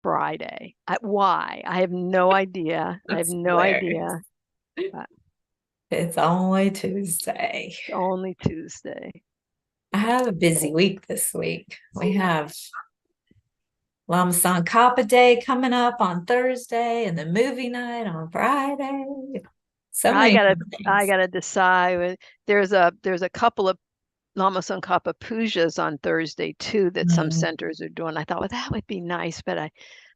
Friday. Why? I have no idea. I have That's no hilarious. idea. But It's only Tuesday. it's only Tuesday. I have a busy week this week. We have Lama San Kappa Day coming up on Thursday and the movie night on Friday. So I many gotta fun I things. gotta decide. There's a couple of Lama Tsongkhapa pujas on Thursday too that some Mm, centers are doing. I thought, well, that would be nice, but I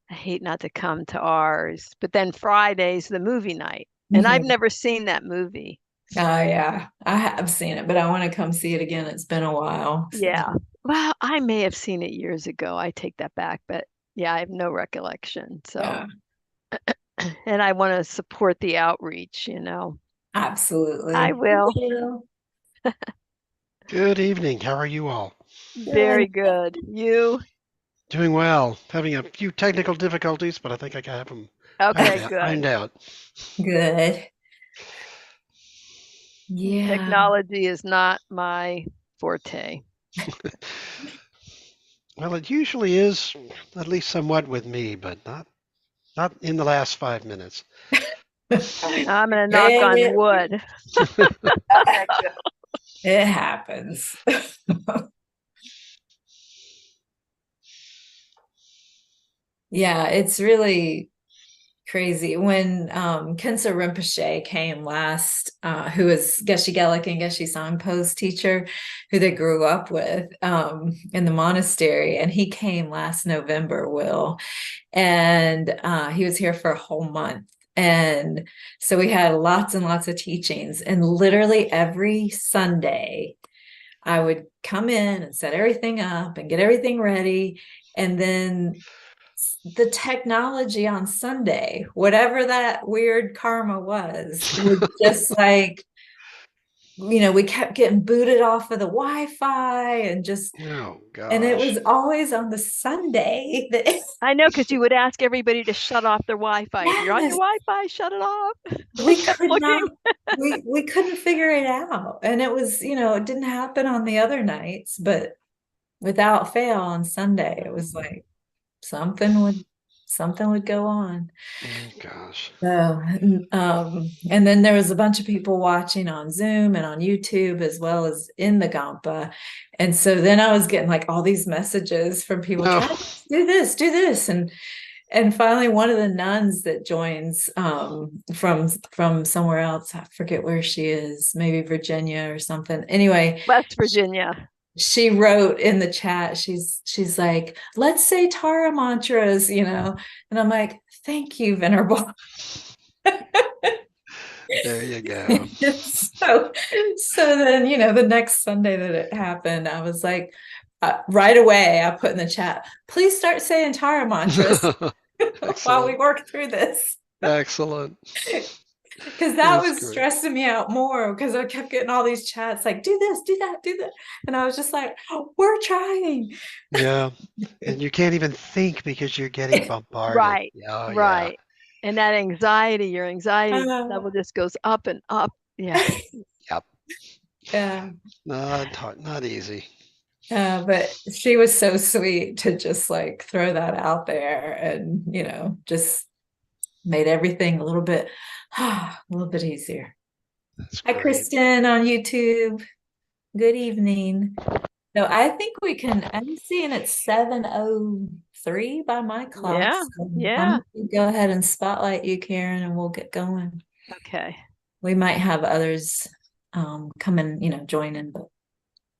hate not to come to ours. But then Friday's the movie night, and I've mhm. never seen that movie. Oh yeah, I have seen it, but I want to come see it again. It's been a while. So Yeah. Well, I may have seen it years ago. I take that back, but yeah, I have no recollection. yeah, So, and I want to support the outreach. I absolutely. will. You. Good evening. How are you all? Good. Very good. You? Doing well. Having a few technical difficulties, but I think I have them Okay, ironed good. out. Good. Yeah. Technology is not my forte. Well, it usually is, at least somewhat with me, but not in the last 5 minutes. I'm gonna knock on It, wood. it happens. Yeah, it's really crazy. When Khensa Rinpoche came last, who was Geshe Gelik and Geshe Sangpo's teacher, who they grew up with in the monastery, and he came last November, Will, and he was here for a whole month. And so we had lots and lots of teachings, and literally every Sunday, I would come in and set everything up and get everything ready. And then the technology on Sunday, whatever that weird karma was just like, we kept getting booted off of the Wi-Fi Oh and it gosh. was always on the Sunday that I know because you would ask everybody to shut off their Wi-Fi. If you're on your yes, Wi-Fi, shut it off. I we kept could looking. not we couldn't figure it out. And it was, it didn't happen on the other nights, but without fail on Sunday, it was like something would something would go on. Oh gosh. So, and then there was a bunch of people watching on Zoom and on YouTube as well as in the Gampa. And so then I was getting like all these messages from people, No. try to do this, do this. And finally one of the nuns that joins from somewhere else, I forget where she is, maybe Virginia or something. Anyway, West Virginia. she wrote in the chat, she's like, let's say Tara mantras. And I'm like, thank you, Venerable. There you go. so then, the next Sunday that it happened, I was like, right away, I put in the chat, please start saying Tara mantras while we Excellent. work through this. Excellent. Because that That's was great. stressing me out more because I kept getting all these chats like, do this, do that, do that. And I was just like, oh, we're trying. Yeah. And you can't even think because you're getting bombarded. Right, Oh yeah. right. And that anxiety, your anxiety Uh, level just goes up and up. Yeah. Yep. yeah. Not easy. But she was so sweet to just like throw that out there and, just made everything a little bit easier. That's Hi, great. Kristen on YouTube. Good evening. So I think I'm seeing it's 7:03 by my clock. Yeah. So I'm Yeah. going to go ahead and spotlight you, Karen, and we'll get going. Okay. We might have others come and, join in, but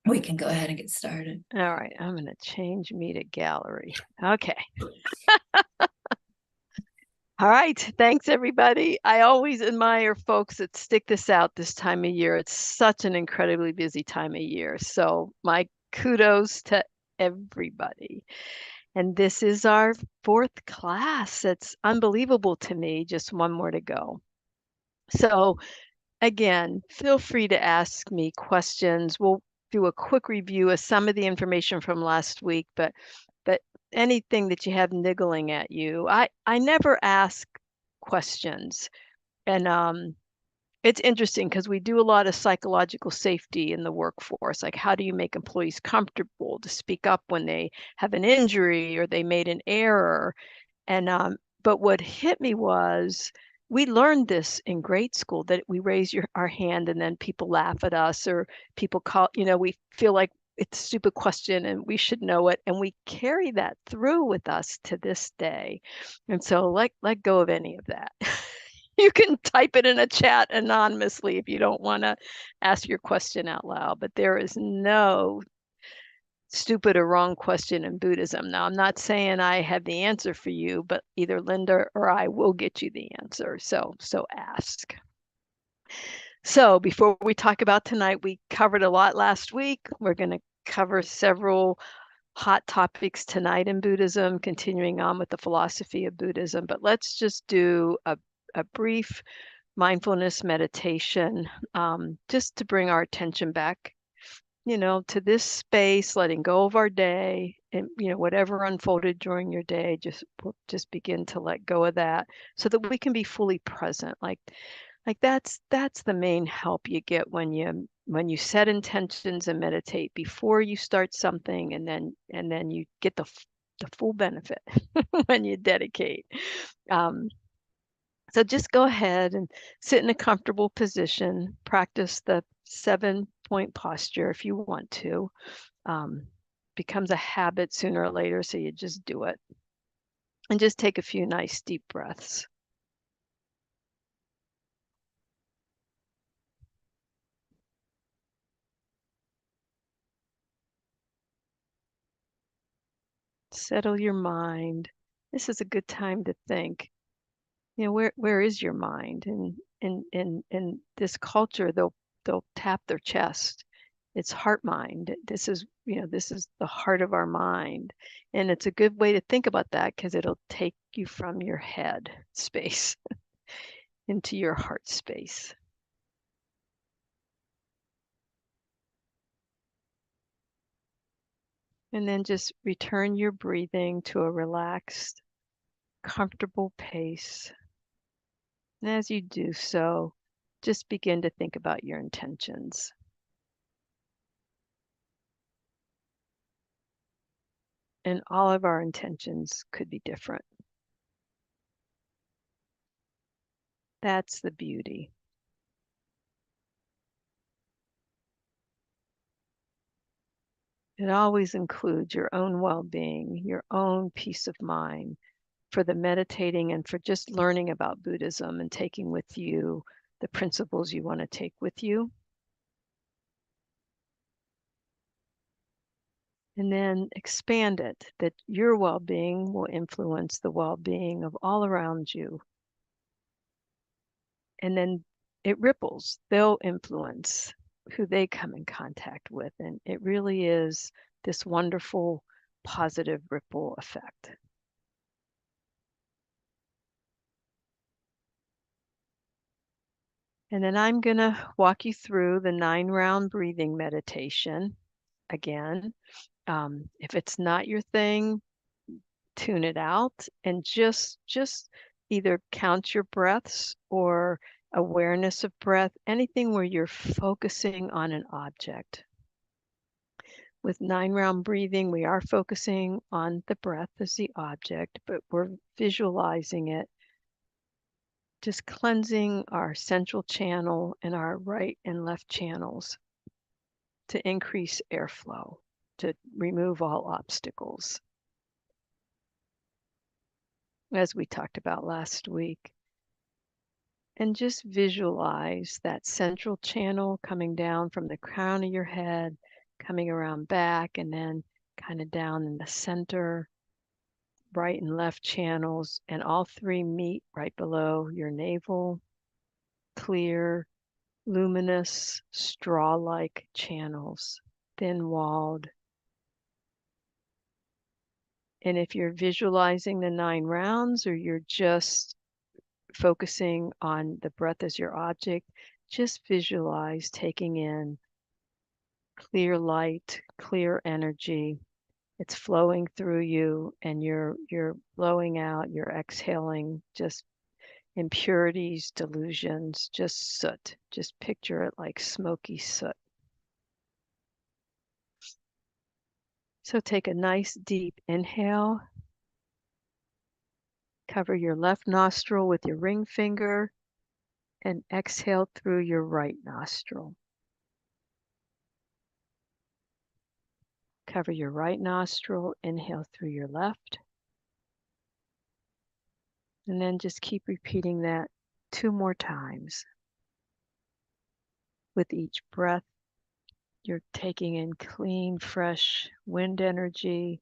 we can go ahead and get started. All right. I'm going to change me to gallery. Okay. All right. Thanks, everybody. I always admire folks that stick this out this time of year. It's such an incredibly busy time of year. So, my kudos to everybody. And this is our fourth class. It's unbelievable to me. Just one more to go. So, again, feel free to ask me questions. We'll do a quick review of some of the information from last week, but anything that you have niggling at you, I never ask questions. And it's interesting because we do a lot of psychological safety in the workforce. Like, how do you make employees comfortable to speak up when they have an injury or they made an error? But what hit me was we learned this in grade school that we raise our hand and then people laugh at us or people call, we feel like it's a stupid question and we should know it. And we carry that through with us to this day. And so let go of any of that. You can type it in a chat anonymously if you don't want to ask your question out loud, but there is no stupid or wrong question in Buddhism. Now, I'm not saying I have the answer for you, but either Linda or I will get you the answer. So ask. So before we talk about tonight, we covered a lot last week. We're going to cover several hot topics tonight in Buddhism, continuing on with the philosophy of Buddhism. But let's just do a brief mindfulness meditation just to bring our attention back to this space, letting go of our day and, whatever unfolded during your day, just begin to let go of that so that we can be fully present. Like that's the main help you get when you set intentions and meditate before you start something, and then you get the full benefit when you dedicate. So just go ahead and sit in a comfortable position. Practice the 7-point posture if you want to. Becomes a habit sooner or later, so you just do it. And just take a few nice deep breaths. Settle your mind. This is a good time to think. Where is your mind? And in this culture, they'll tap their chest. It's heart mind. This is the heart of our mind. And it's a good way to think about that because it'll take you from your head space into your heart space. And then just return your breathing to a relaxed, comfortable pace. And as you do so, just begin to think about your intentions. And all of our intentions could be different. That's the beauty. It always includes your own well-being, your own peace of mind for the meditating and for just learning about Buddhism and taking with you the principles you want to take with you. And then expand it, that your well-being will influence the well-being of all around you. And then it ripples. They'll influence who they come in contact with. And it really is this wonderful positive ripple effect. And then I'm going to walk you through the 9-round breathing meditation again. If it's not your thing, tune it out and just either count your breaths or awareness of breath, anything where you're focusing on an object. With 9-round breathing, we are focusing on the breath as the object, but we're visualizing it, just cleansing our central channel and our right and left channels to increase airflow, to remove all obstacles, as we talked about last week. And just visualize that central channel coming down from the crown of your head, coming around back, and then kind of down in the center, right and left channels, and all three meet right below your navel. Clear, luminous, straw-like channels, thin-walled. And if you're visualizing the 9 rounds or you're just focusing on the breath as your object, just visualize taking in clear light, clear energy. It's flowing through you and you're blowing out, you're exhaling just impurities, delusions, just soot. Just picture it like smoky soot. So take a nice deep inhale Cover your left nostril with your ring finger and exhale through your right nostril. Cover your right nostril, inhale through your left. And then just keep repeating that 2 more times. With each breath, you're taking in clean, fresh wind energy,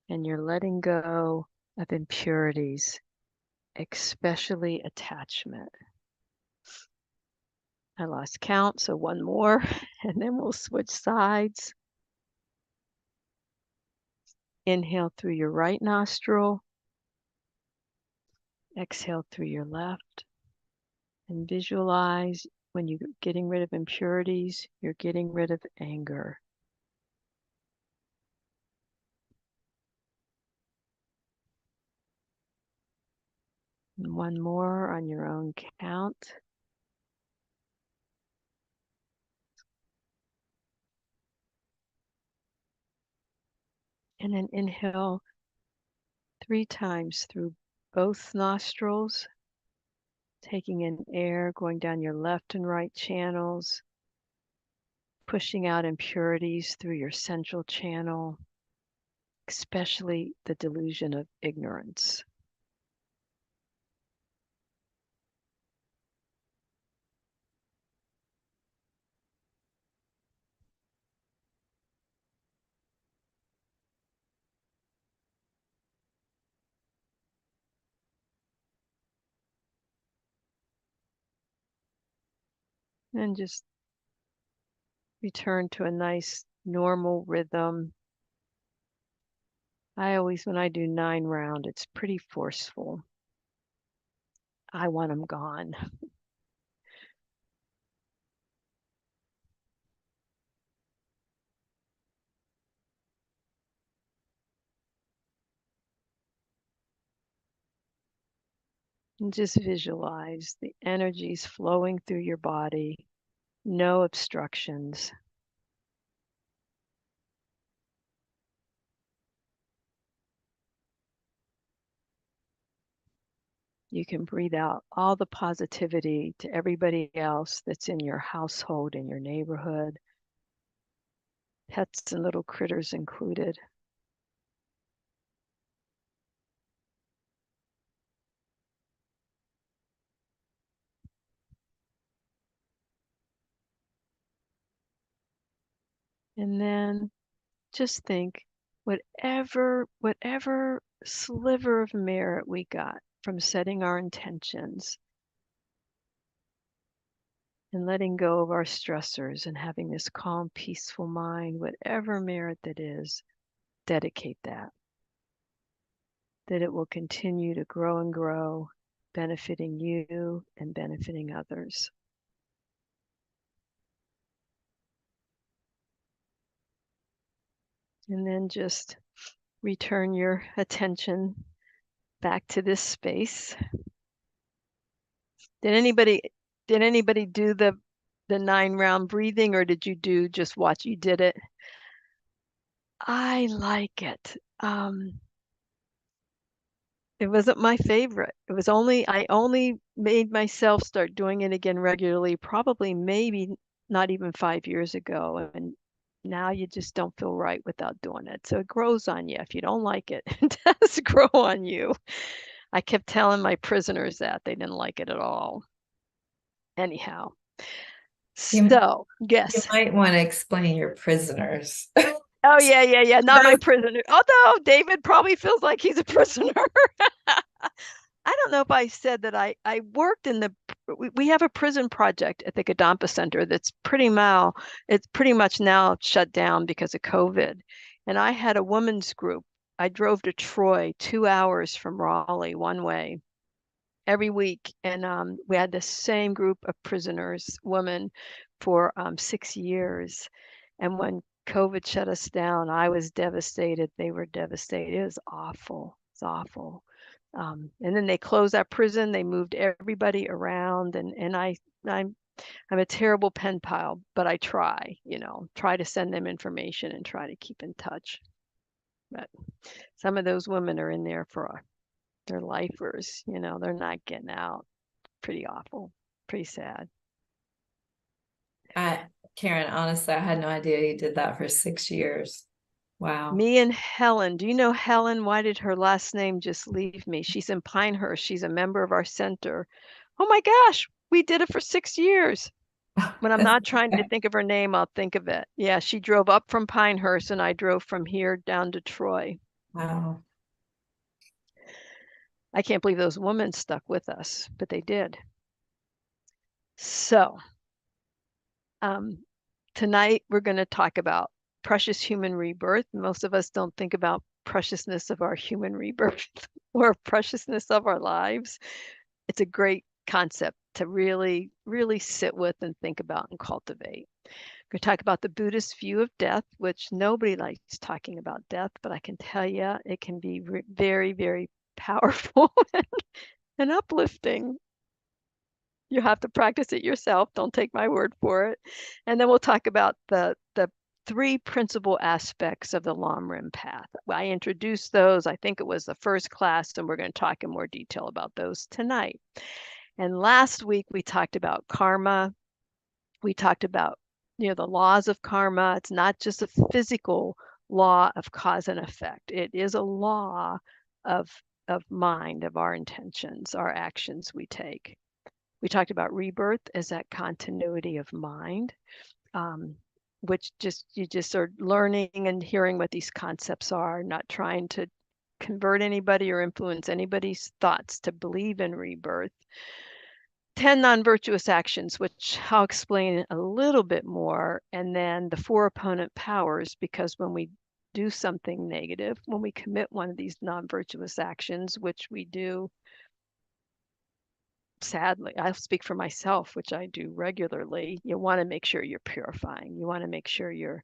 and you're letting go of impurities, especially attachment. I lost count, so 1 more, and then we'll switch sides. Inhale through your right nostril, exhale through your left, and visualize when you're getting rid of impurities, you're getting rid of anger. And 1 more on your own count. And then inhale 3 times through both nostrils, taking in air, going down your left and right channels, pushing out impurities through your central channel, especially the delusion of ignorance. And just return to a nice normal rhythm. When I do 9 round, it's pretty forceful. I want them gone. And just visualize the energies flowing through your body, no obstructions. You can breathe out all the positivity to everybody else that's in your household, in your neighborhood, pets and little critters included. And then just think, whatever sliver of merit we got from setting our intentions and letting go of our stressors and having this calm, peaceful mind, whatever merit that is, dedicate that it will continue to grow and grow, benefiting you and benefiting others. And then just return your attention back to this space. Did anybody do the 9 round breathing, or did you do just watch you did it? I like it. It wasn't my favorite. I only made myself start doing it again regularly, probably maybe not even 5 years ago. And now you just don't feel right without doing it. So it grows on you. If you don't like it, it does grow on you. I kept telling my prisoners that they didn't like it at all. Anyhow, You, so you yes. might want to explain your prisoners. Oh yeah. Not my prisoner. Although David probably feels like he's a prisoner. I don't know if I said that I worked in we have a prison project at the Gadampa Center that's it's pretty much now shut down because of COVID. And I had a women's group. I drove to Troy 2 hours from Raleigh one way every week. And we had the same group of prisoners, women, for 6 years. And when COVID shut us down, I was devastated. They were devastated. It was awful. It's awful. And then they closed that prison. They moved everybody around, and I'm a terrible pen pal, but I try to send them information and try to keep in touch. But some of those women are in there for They're lifers, you know, they're not getting out. Pretty awful, pretty sad. Karen, honestly, I had no idea you did that for 6 years. Wow. Me and Helen. Do you know Helen? Why did her last name just leave me? She's in Pinehurst. She's a member of our center. Oh my gosh, we did it for 6 years. When I'm not trying to think of her name, I'll think of it. Yeah, she drove up from Pinehurst and I drove from here down to Troy. Wow. I can't believe those women stuck with us, but they did. So, tonight we're going to talk about precious human rebirth. Most of us don't think about preciousness of our human rebirth or preciousness of our lives. It's a great concept to really, really sit with and think about and cultivate. We're going to talk about the Buddhist view of death, which nobody likes talking about death, but I can tell you it can be very, very powerful and uplifting. You have to practice it yourself. Don't take my word for it. And then we'll talk about the three principal aspects of the Lam Rim path. I introduced those. I think it was the first class, and we're going to talk in more detail about those tonight. And last week we talked about karma. We talked about, you know, the laws of karma. It's not just a physical law of cause and effect. It is a law of mind, of our intentions, our actions we take. We talked about rebirth as that continuity of mind, which you just are learning and hearing what these concepts are, not trying to convert anybody or influence anybody's thoughts to believe in rebirth. 10 non-virtuous actions, which I'll explain a little bit more, and then the 4 opponent powers, because when we do something negative, when we commit one of these non-virtuous actions, which we do, sadly, I'll speak for myself, which I do regularly, you want to make sure you're purifying. You want to make sure you're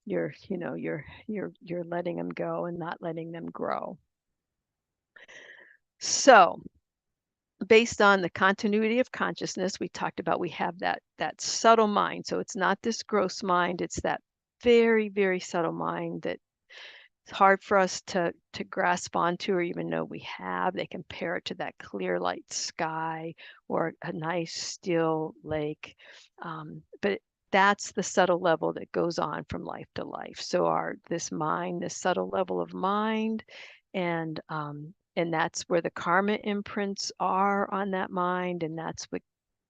letting them go and not letting them grow. So, based on the continuity of consciousness, we talked about we have that subtle mind. So it's not this gross mind, it's that very, very subtle mind that it's hard for us to grasp onto or even know we have. They compare it to that clear light sky or a nice still lake. But that's the subtle level that goes on from life to life. So this mind, this subtle level of mind, and that's where the karma imprints are on that mind, and that's what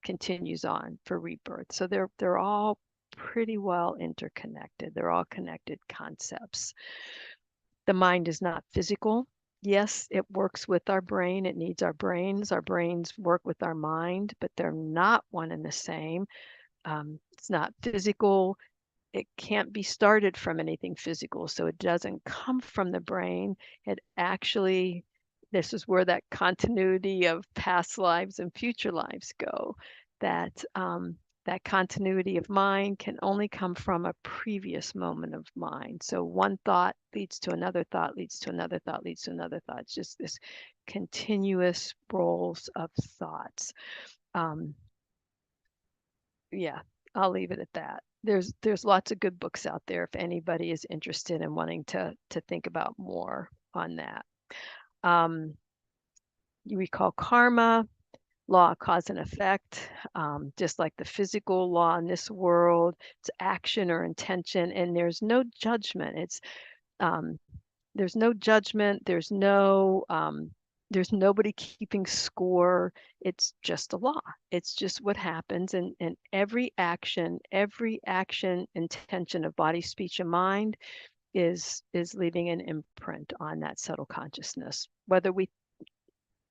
continues on for rebirth. So they're all pretty well interconnected. They're all connected concepts. The mind is not physical. Yes, it works with our brain. It needs our brains. Our brains work with our mind, but they're not one and the same. It's not physical. It can't be started from anything physical. So it doesn't come from the brain. It actually, this is where that continuity of past lives and future lives go. That continuity of mind can only come from a previous moment of mind. So one thought leads to another thought, leads to another thought, leads to another thought. It's just this continuous rolls of thoughts. Yeah, I'll leave it at that. There's lots of good books out there if anybody is interested in wanting to think about more on that. You recall karma, law of cause and effect, just like the physical law in this world. It's action or intention, and there's no judgment. There's no judgment. There's nobody keeping score. It's just a law. It's just what happens. And every action, intention of body, speech, and mind is leaving an imprint on that subtle consciousness.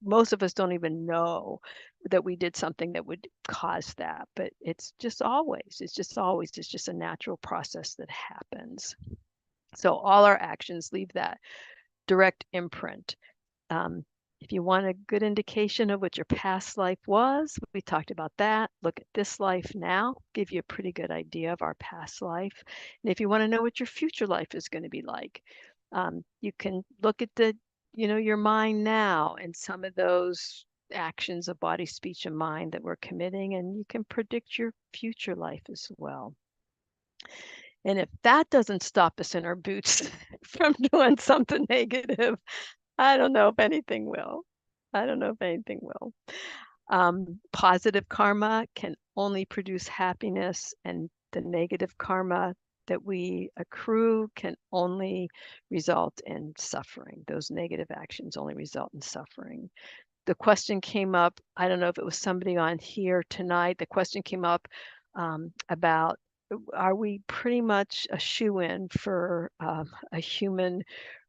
Most of us don't even know that we did something that would cause that, but it's just a natural process that happens. So all our actions leave that direct imprint. If you want a good indication of what your past life was, we talked about that. Look at this life now, give you a pretty good idea of our past life. And if you want to know what your future life is going to be like, you can look at your mind now and some of those actions of body, speech, and mind that we're committing, and you can predict your future life as well. And if that doesn't stop us in our boots from doing something negative, I don't know if anything will. I don't know if anything will. Positive karma can only produce happiness, and the negative karma that we accrue can only result in suffering. Those negative actions only result in suffering. The question came up, I don't know if it was somebody on here tonight, the question came up about are we pretty much a shoe-in for a human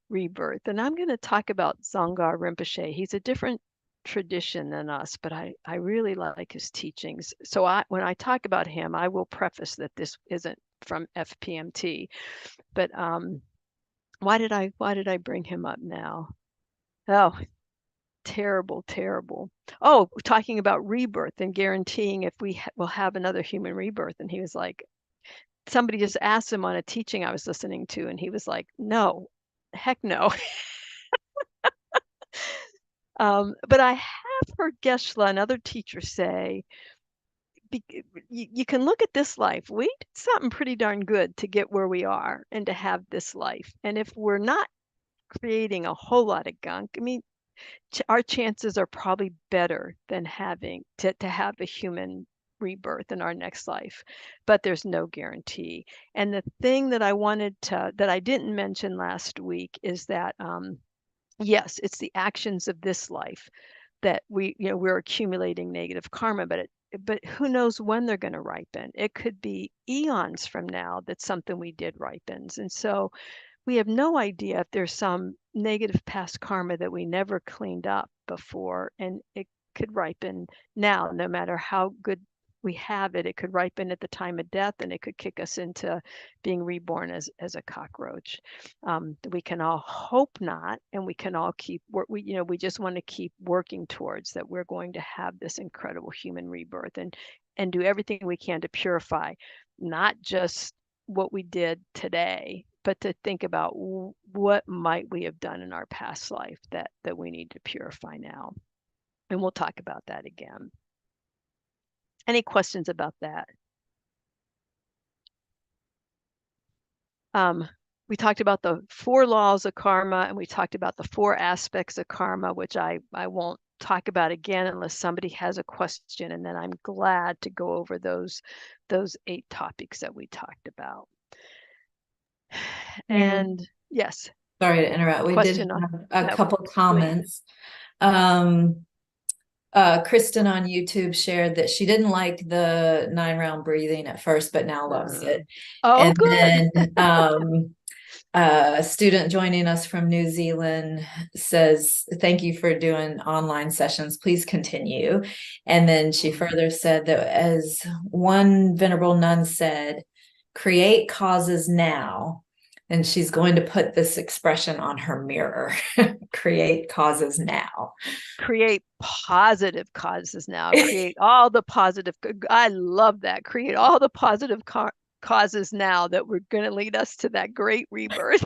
rebirth? And I'm going to talk about Dzongkar Rinpoche. He's a different tradition than us, but I really like his teachings. So when I talk about him, I will preface that this isn't from FPMT. But why did I bring him up now? Oh, terrible, terrible. Oh, talking about rebirth and guaranteeing if we will have another human rebirth. And he was like, somebody just asked him on a teaching I was listening to, and he was like, no, heck no. But I have heard Geshe-la and other teachers say, you can look at this life. We did something pretty darn good to get where we are and to have this life. And if we're not creating a whole lot of gunk, I mean, our chances are probably better than having to have a human rebirth in our next life, but there's no guarantee. And the thing that I didn't mention last week is that yes, it's the actions of this life that we're accumulating negative karma, but who knows when they're going to ripen? It could be eons from now that something we did ripens. And so we have no idea if there's some negative past karma that we never cleaned up before, and it could ripen now, no matter how good we have it. It could ripen at the time of death, and it could kick us into being reborn as a cockroach. We can all hope not, and we can all we just want to keep working towards that. We're going to have this incredible human rebirth, and do everything we can to purify, not just what we did today, but to think about what might we have done in our past life that we need to purify now. And we'll talk about that again. Any questions about that? We talked about the 4 laws of karma, and we talked about the 4 aspects of karma, which I won't talk about again unless somebody has a question, and then I'm glad to go over those 8 topics that we talked about. And yes. Sorry to interrupt. We did have a couple comments. Kristen on YouTube shared that she didn't like the 9-round breathing at first, but now loves it. Oh, and good. Then a student joining us from New Zealand says, thank you for doing online sessions. Please continue. And then she further said that, as one venerable nun said, create causes now. And she's going to put this expression on her mirror. Create causes now. Create positive causes now. Create all the positive. I love that. Create all the positive causes now that we're going to lead us to that great rebirth.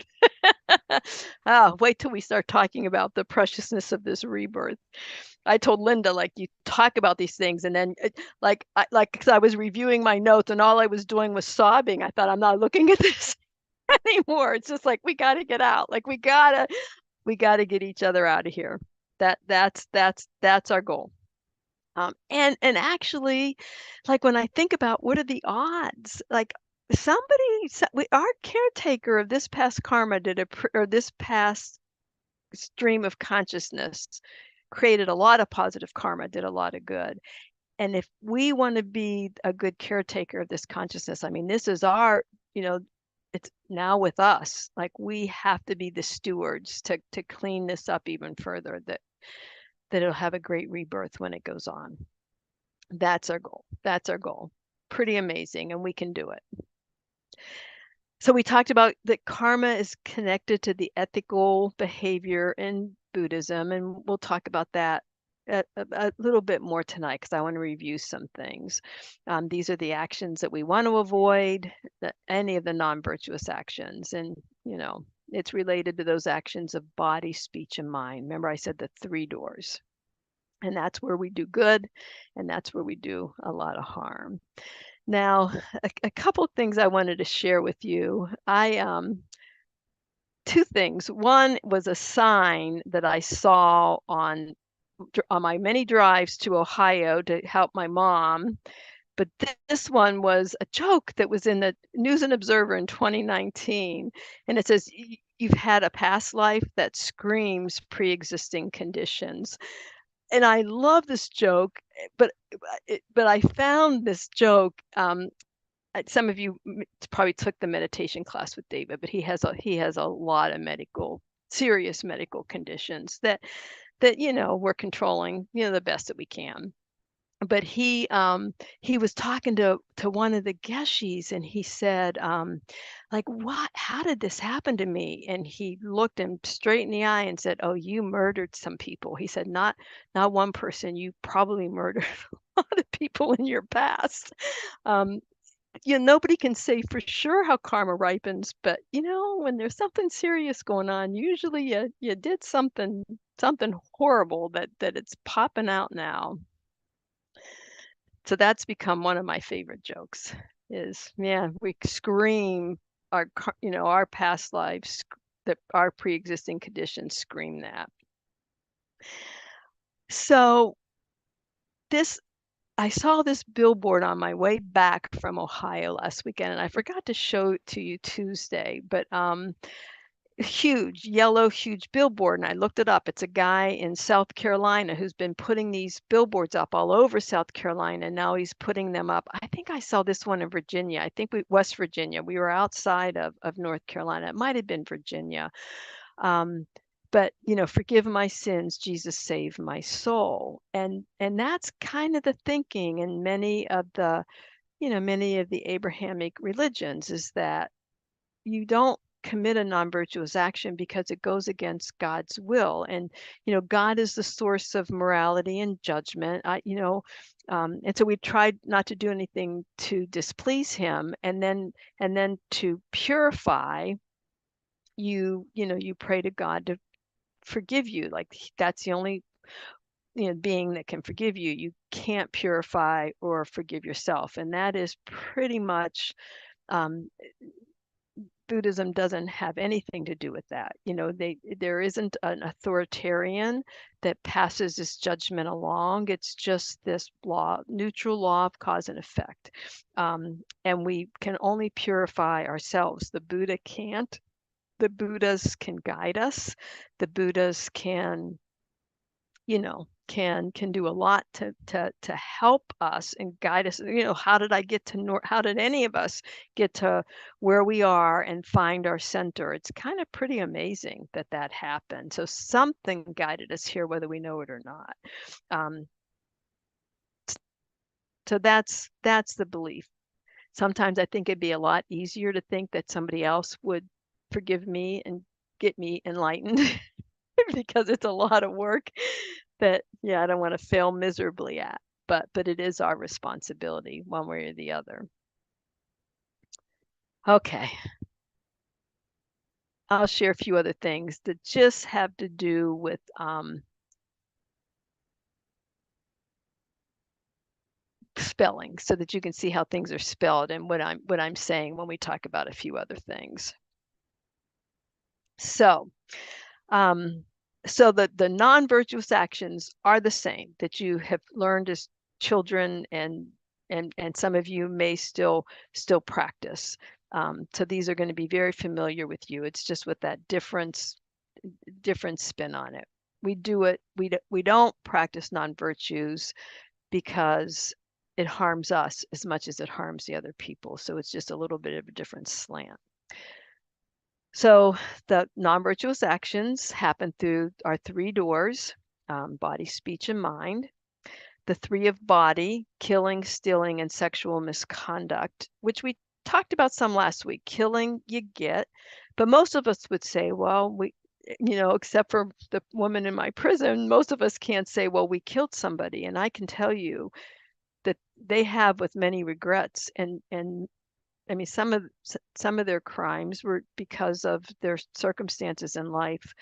Wait till we start talking about the preciousness of this rebirth. I told Linda, like, you talk about these things, and then because I was reviewing my notes and all I was doing was sobbing. I thought, I'm not looking at this anymore. It's just like, we got to get out. Like, we got to get each other out of here. That's our goal. And actually, like, when I think about what are the odds, like, our caretaker of this past karma or this past stream of consciousness created a lot of positive karma, did a lot of good. And if we want to be a good caretaker of this consciousness, I mean, this is our, it's now with us. Like, we have to be the stewards to clean this up even further, that it'll have a great rebirth when it goes on. That's our goal. That's our goal. Pretty amazing, and we can do it. So we talked about that karma is connected to the ethical behavior in Buddhism, and we'll talk about that a little bit more tonight, because I want to review some things. These are the actions that we want to avoid, any of the non-virtuous actions, and it's related to those actions of body, speech, and mind. Remember, I said the 3 doors, and that's where we do good, and that's where we do a lot of harm. Now, a couple things I wanted to share with you. 2 things. One was a sign that I saw on on my many drives to Ohio to help my mom. But this one was a joke that was in the News and Observer in 2019. And it says, you've had a past life that screams pre-existing conditions. And I love this joke, but I found this joke. Some of you probably took the meditation class with David, but he has a lot of serious medical conditions that we're controlling the best that we can. But he was talking to one of the geshes, and he said, like, what, how did this happen to me? And he looked him straight in the eye and said, oh, you murdered some people. He said, not one person, you probably murdered a lot of people in your past. um, Nobody can say for sure how karma ripens, but when there's something serious going on, usually you did something horrible that it's popping out now. So that's become one of my favorite jokes. Is, yeah, we scream our past lives, that our pre-existing conditions scream that. So this I saw this billboard on my way back from Ohio last weekend, and I forgot to show it to you Tuesday, but huge yellow, huge billboard. And I looked it up. It's a guy in South Carolina who's been putting these billboards up all over South Carolina. And now he's putting them up. I think I saw this one in Virginia. I think West Virginia. We were outside of North Carolina. It might have been Virginia. But forgive my sins, Jesus save my soul. And that's kind of the thinking in many of the Abrahamic religions, is that you don't commit a non-virtuous action because it goes against God's will. And God is the source of morality and judgment. And so we tried not to do anything to displease him. And then to purify, you pray to God to forgive you. Like, that's the only being that can forgive you. You can't purify or forgive yourself. And that is pretty much, Buddhism doesn't have anything to do with that. There isn't an authoritarian that passes this judgment along. It's just this neutral law of cause and effect. And we can only purify ourselves. The Buddha can't. The Buddhas can guide us. The Buddhas can do a lot to help us and guide us. How did any of us get to where we are and find our center? It's kind of pretty amazing that happened. So something guided us here, whether we know it or not. So that's the belief. Sometimes I think it'd be a lot easier to think that somebody else would forgive me and get me enlightened because it's a lot of work that, yeah, I don't want to fail miserably at, but it is our responsibility one way or the other. Okay. I'll share a few other things that just have to do with spelling, so that you can see how things are spelled and what I'm saying when we talk about a few other things. So the non-virtuous actions are the same that you have learned as children, and some of you may still practice. So these are going to be very familiar with you. It's just with that different spin on it. We do it. We don't practice non-virtues because it harms us as much as it harms the other people. So it's just a little bit of a different slant. So the non-virtuous actions happen through our three doors: body, speech, and mind. The three of body: killing, stealing, and sexual misconduct, which we talked about some last week. Killing, you get, but most of us would say, well, except for the woman in my prison, most of us can't say, well, we killed somebody. And I can tell you that they have, with many regrets. And I mean, some of their crimes were because of their circumstances in life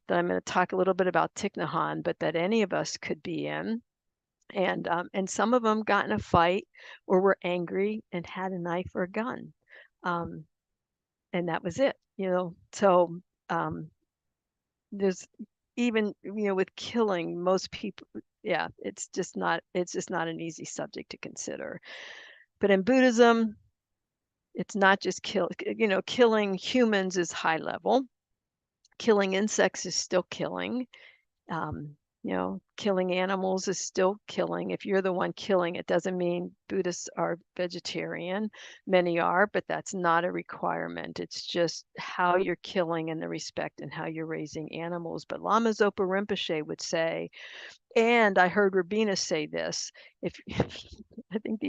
that I'm going to talk a little bit about Thich Nhat Hanh, but that any of us could be in. And some of them got in a fight or were angry and had a knife or a gun, and that was it. So there's even, with killing, most people, yeah, it's just not an easy subject to consider. But in Buddhism, it's not just killing humans is high level. Killing insects is still killing. Um, killing animals is still killing. If you're the one killing, it doesn't mean Buddhists are vegetarian. Many are, but that's not a requirement. It's just how you're killing and the respect and how you're raising animals. But Lama Zopa Rinpoche would say, and I heard Rabina say this. If I think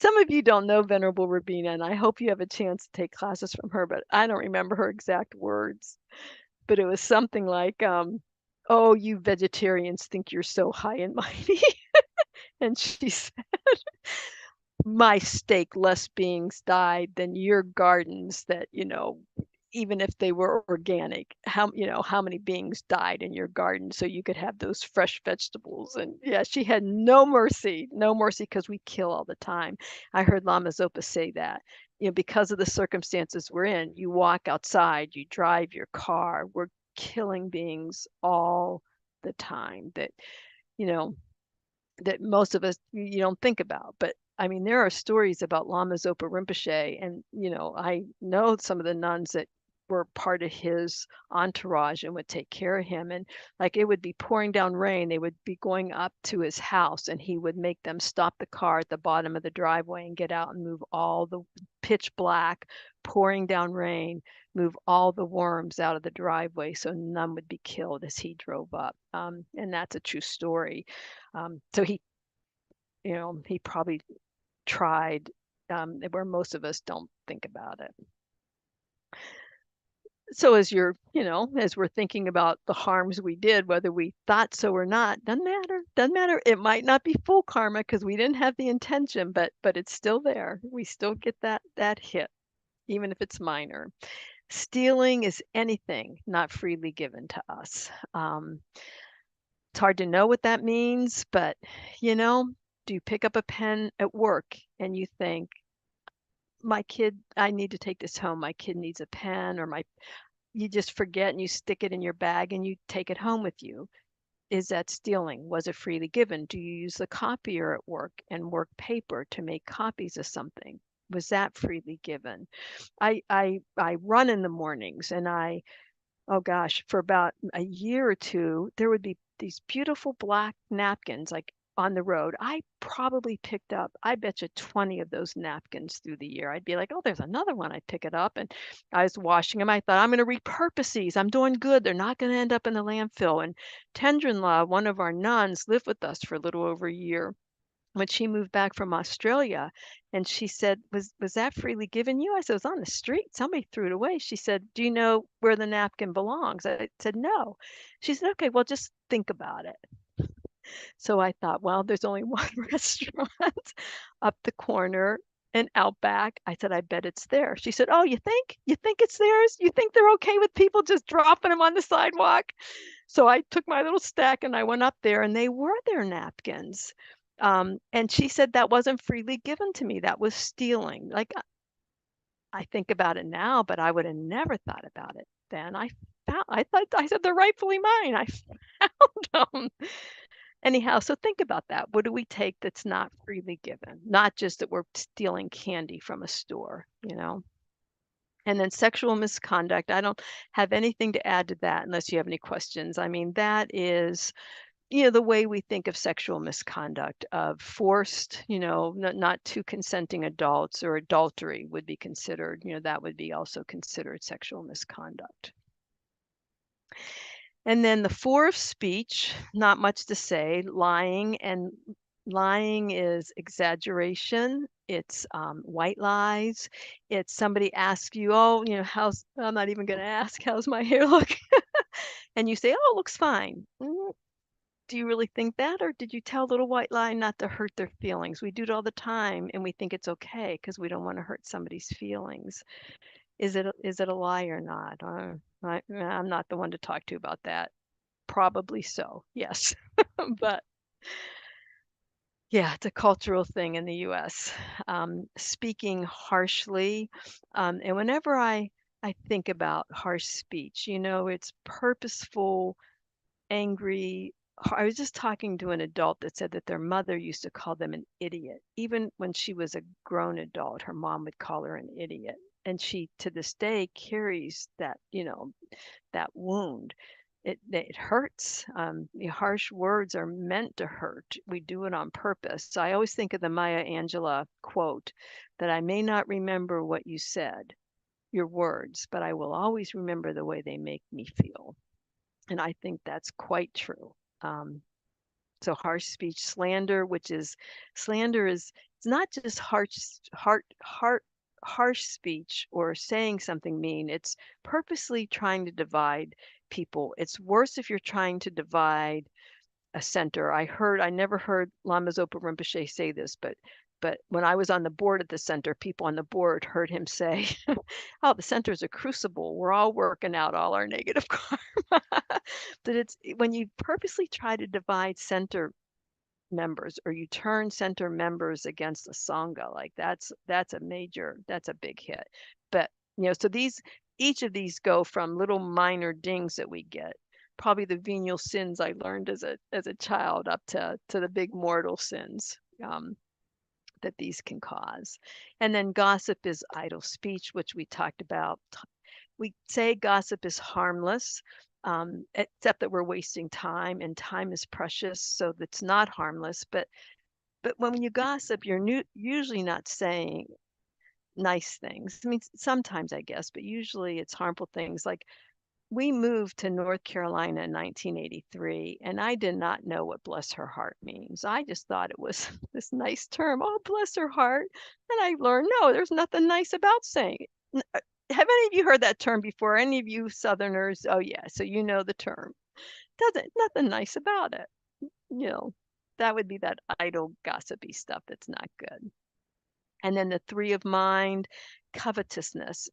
some of you don't know Venerable Rabina, and I hope you have a chance to take classes from her, but I don't remember her exact words. But it was something like, "Oh, you vegetarians think you're so high and mighty," and she said, "My stake less beings died than your gardens that, even if they were organic, how many beings died in your garden so you could have those fresh vegetables?" And yeah, she had no mercy, no mercy, because we kill all the time. I heard Lama Zopa say that. Because of the circumstances we're in, you walk outside, you drive your car, we're killing beings all the time you know, that most of us you don't think about. But I mean, there are stories about Lama Zopa Rinpoche, and I know some of the nuns that were part of his entourage and would take care of him. And like it would be pouring down rain, they would be going up to his house, and he would make them stop the car at the bottom of the driveway and get out and move all the pitch black, pouring down rain, move all the worms out of the driveway so none would be killed as he drove up. And that's a true story. So he probably tried, where most of us don't think about it. So as we're thinking about the harms we did, whether we thought so or not, doesn't matter. Doesn't matter. It might not be full karma because we didn't have the intention, but it's still there. We still get that hit, even if it's minor. Stealing is anything not freely given to us. It's hard to know what that means, but do you pick up a pen at work and you think, I need to take this home. My kid needs a pen, or you just forget and you stick it in your bag and you take it home with you. Is that stealing? Was it freely given? Do you use the copier at work and work paper to make copies of something? Was that freely given? I run in the mornings, and oh gosh, for about a year or two, there would be these beautiful black napkins like on the road. I probably picked up, I bet you 20 of those napkins through the year. I'd be like, oh, there's another one. I'd pick it up, and I was washing them. I thought, I'm going to repurpose these. I'm doing good. They're not going to end up in the landfill. And Tendrin-La, one of our nuns, lived with us for a little over a year when she moved back from Australia, and she said, "Was that freely given you?" I said, "It was on the street. Somebody threw it away." She said, "Do you know where the napkin belongs?" I said, "No." She said, "Okay, well, just think about it." So I thought, well, there's only one restaurant up the corner in Outback. I said, "I bet it's there." She said, "Oh, you think? You think it's theirs? You think they're okay with people just dropping them on the sidewalk?" So I took my little stack and I went up there, and they were their napkins. And she said that wasn't freely given to me. That was stealing. Like, I think about it now, but I would have never thought about it then. I said they're rightfully mine. I found them. Anyhow, so think about that. What do we take that's not freely given? Not just that we're stealing candy from a store. And then sexual misconduct. I don't have anything to add to that unless you have any questions. I mean, that is the way we think of sexual misconduct, of forced, not two consenting adults, or adultery would be considered, that would be also considered sexual misconduct. And then the four of speech, not much to say. Lying is exaggeration. It's white lies. It's somebody asks you, oh, I'm not even going to ask, how's my hair look? And you say, oh, it looks fine. Do you really think that, or did you tell a little white lie not to hurt their feelings? We do it all the time, and we think it's okay because we don't want to hurt somebody's feelings. Is it a lie or not? I'm not the one to talk to about that. Probably so, yes. But yeah, it's a cultural thing in the US. Speaking harshly, and whenever I think about harsh speech, it's purposeful angry. I was just talking to an adult that said that their mother used to call them an idiot. Even when she was a grown adult, her mom would call her an idiot. And she, to this day, carries that, that wound. It hurts. The harsh words are meant to hurt. We do it on purpose. So I always think of the Maya Angelou quote that I may not remember what you said, your words, but I will always remember the way they make me feel. And I think that's quite true. Um, so harsh speech, slander, slander is it's not just harsh speech or saying something mean. It's purposely trying to divide people. It's worse if you're trying to divide a center. I never heard Lama Zopa Rinpoche say this, but when I was on the board at the center, people on the board heard him say, "Oh, the center is a crucible. We're all working out all our negative karma." That it's when you purposely try to divide center members or you turn center members against the sangha, like that's a big hit. But so each of these go from little minor dings that we get, probably the venial sins I learned as a child, up to the big mortal sins that these can cause. And then gossip is idle speech, which we talked about. We say gossip is harmless, except that we're wasting time, and time is precious, so that's not harmless. But when you gossip, you're usually not saying nice things. I mean, sometimes I guess, but usually it's harmful things. Like we moved to North Carolina in 1983, and I did not know what bless her heart means. I just thought it was this nice term, oh, bless her heart. And I learned, no, there's nothing nice about saying it. Have any of you heard that term before? Any of you Southerners? Oh, yeah. So you know the term. Nothing nice about it. That would be that idle, gossipy stuff that's not good. And then the three of mind, covetousness.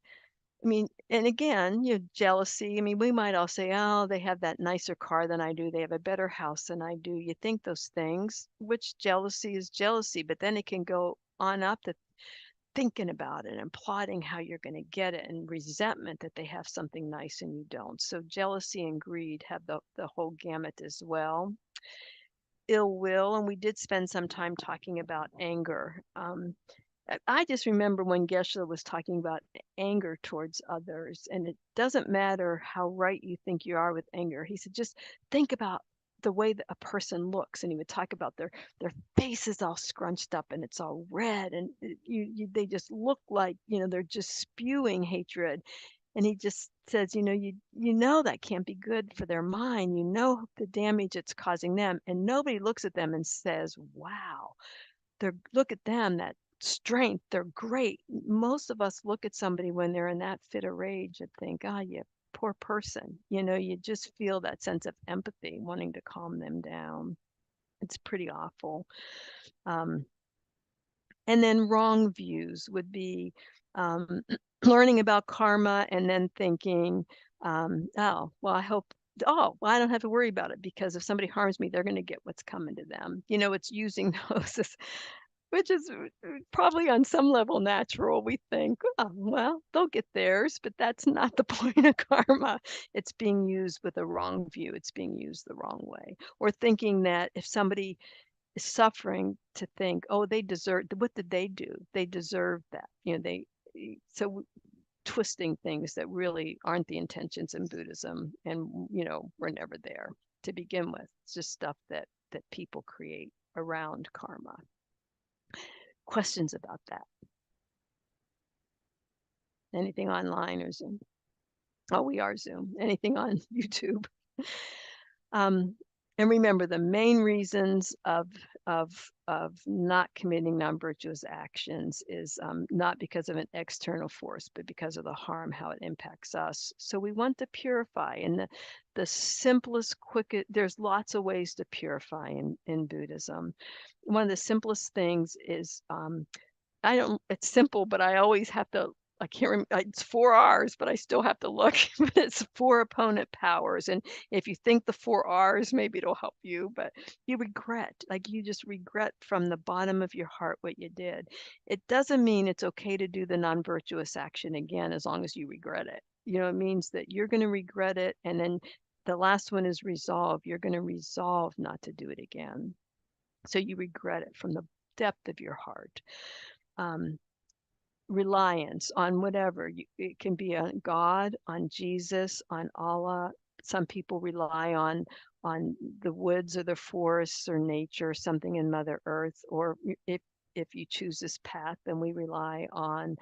I mean, and again, jealousy. I mean, we might all say, oh, they have that nicer car than I do. They have a better house than I do. You think those things, which jealousy is jealousy, but then it can go on up to thinking about it and plotting how you're going to get it, and resentment that they have something nice and you don't. So jealousy and greed have the whole gamut as well. Ill will, and we did spend some time talking about anger. I just remember when Geshe was talking about anger towards others, and it doesn't matter how right you think you are with anger. He said, just think about the way that a person looks, and he would talk about their face is all scrunched up and it's all red, and they just look like they're just spewing hatred. And he just says, you know that can't be good for their mind. You know the damage it's causing them, and nobody looks at them and says, "Wow, look at them, that strength, they're great." Most of us look at somebody when they're in that fit of rage and think, "Ah, you poor person." You just feel that sense of empathy, wanting to calm them down. It's pretty awful. Um, and then wrong views would be um, learning about karma and then thinking, oh, well, I don't have to worry about it because if somebody harms me, they're going to get what's coming to them. It's using those which is probably on some level natural. We think, oh, well, they'll get theirs, but that's not the point of karma. It's being used with a wrong view. It's being used the wrong way. Or thinking that if somebody is suffering, to think, oh, they deserve, what did they do? They deserve that. So twisting things that really aren't the intentions in Buddhism, and we're never there to begin with. It's just stuff that people create around karma. Questions about that? Anything online or Zoom? Oh, we are Zoom. Anything on YouTube? And remember, the main reasons of not committing non-virtuous actions is not because of an external force, but because of the harm, how it impacts us. So we want to purify, and the simplest, quickest. There's lots of ways to purify in Buddhism. One of the simplest things is it's simple, but I always have to, I can't remember, it's 4 R's, but I still have to look. But it's 4 opponent powers. And if you think the 4 R's, maybe it'll help you, but you just regret from the bottom of your heart what you did. It doesn't mean it's okay to do the non-virtuous action again, as long as you regret it. It means that you're going to regret it, and then the last one is resolve. You're going to resolve not to do it again. So you regret it from the depth of your heart. Um, Reliance on whatever. It can be on God, on Jesus, on Allah. Some people rely on the woods or the forests or nature, something in Mother Earth. Or if you choose this path, then we rely on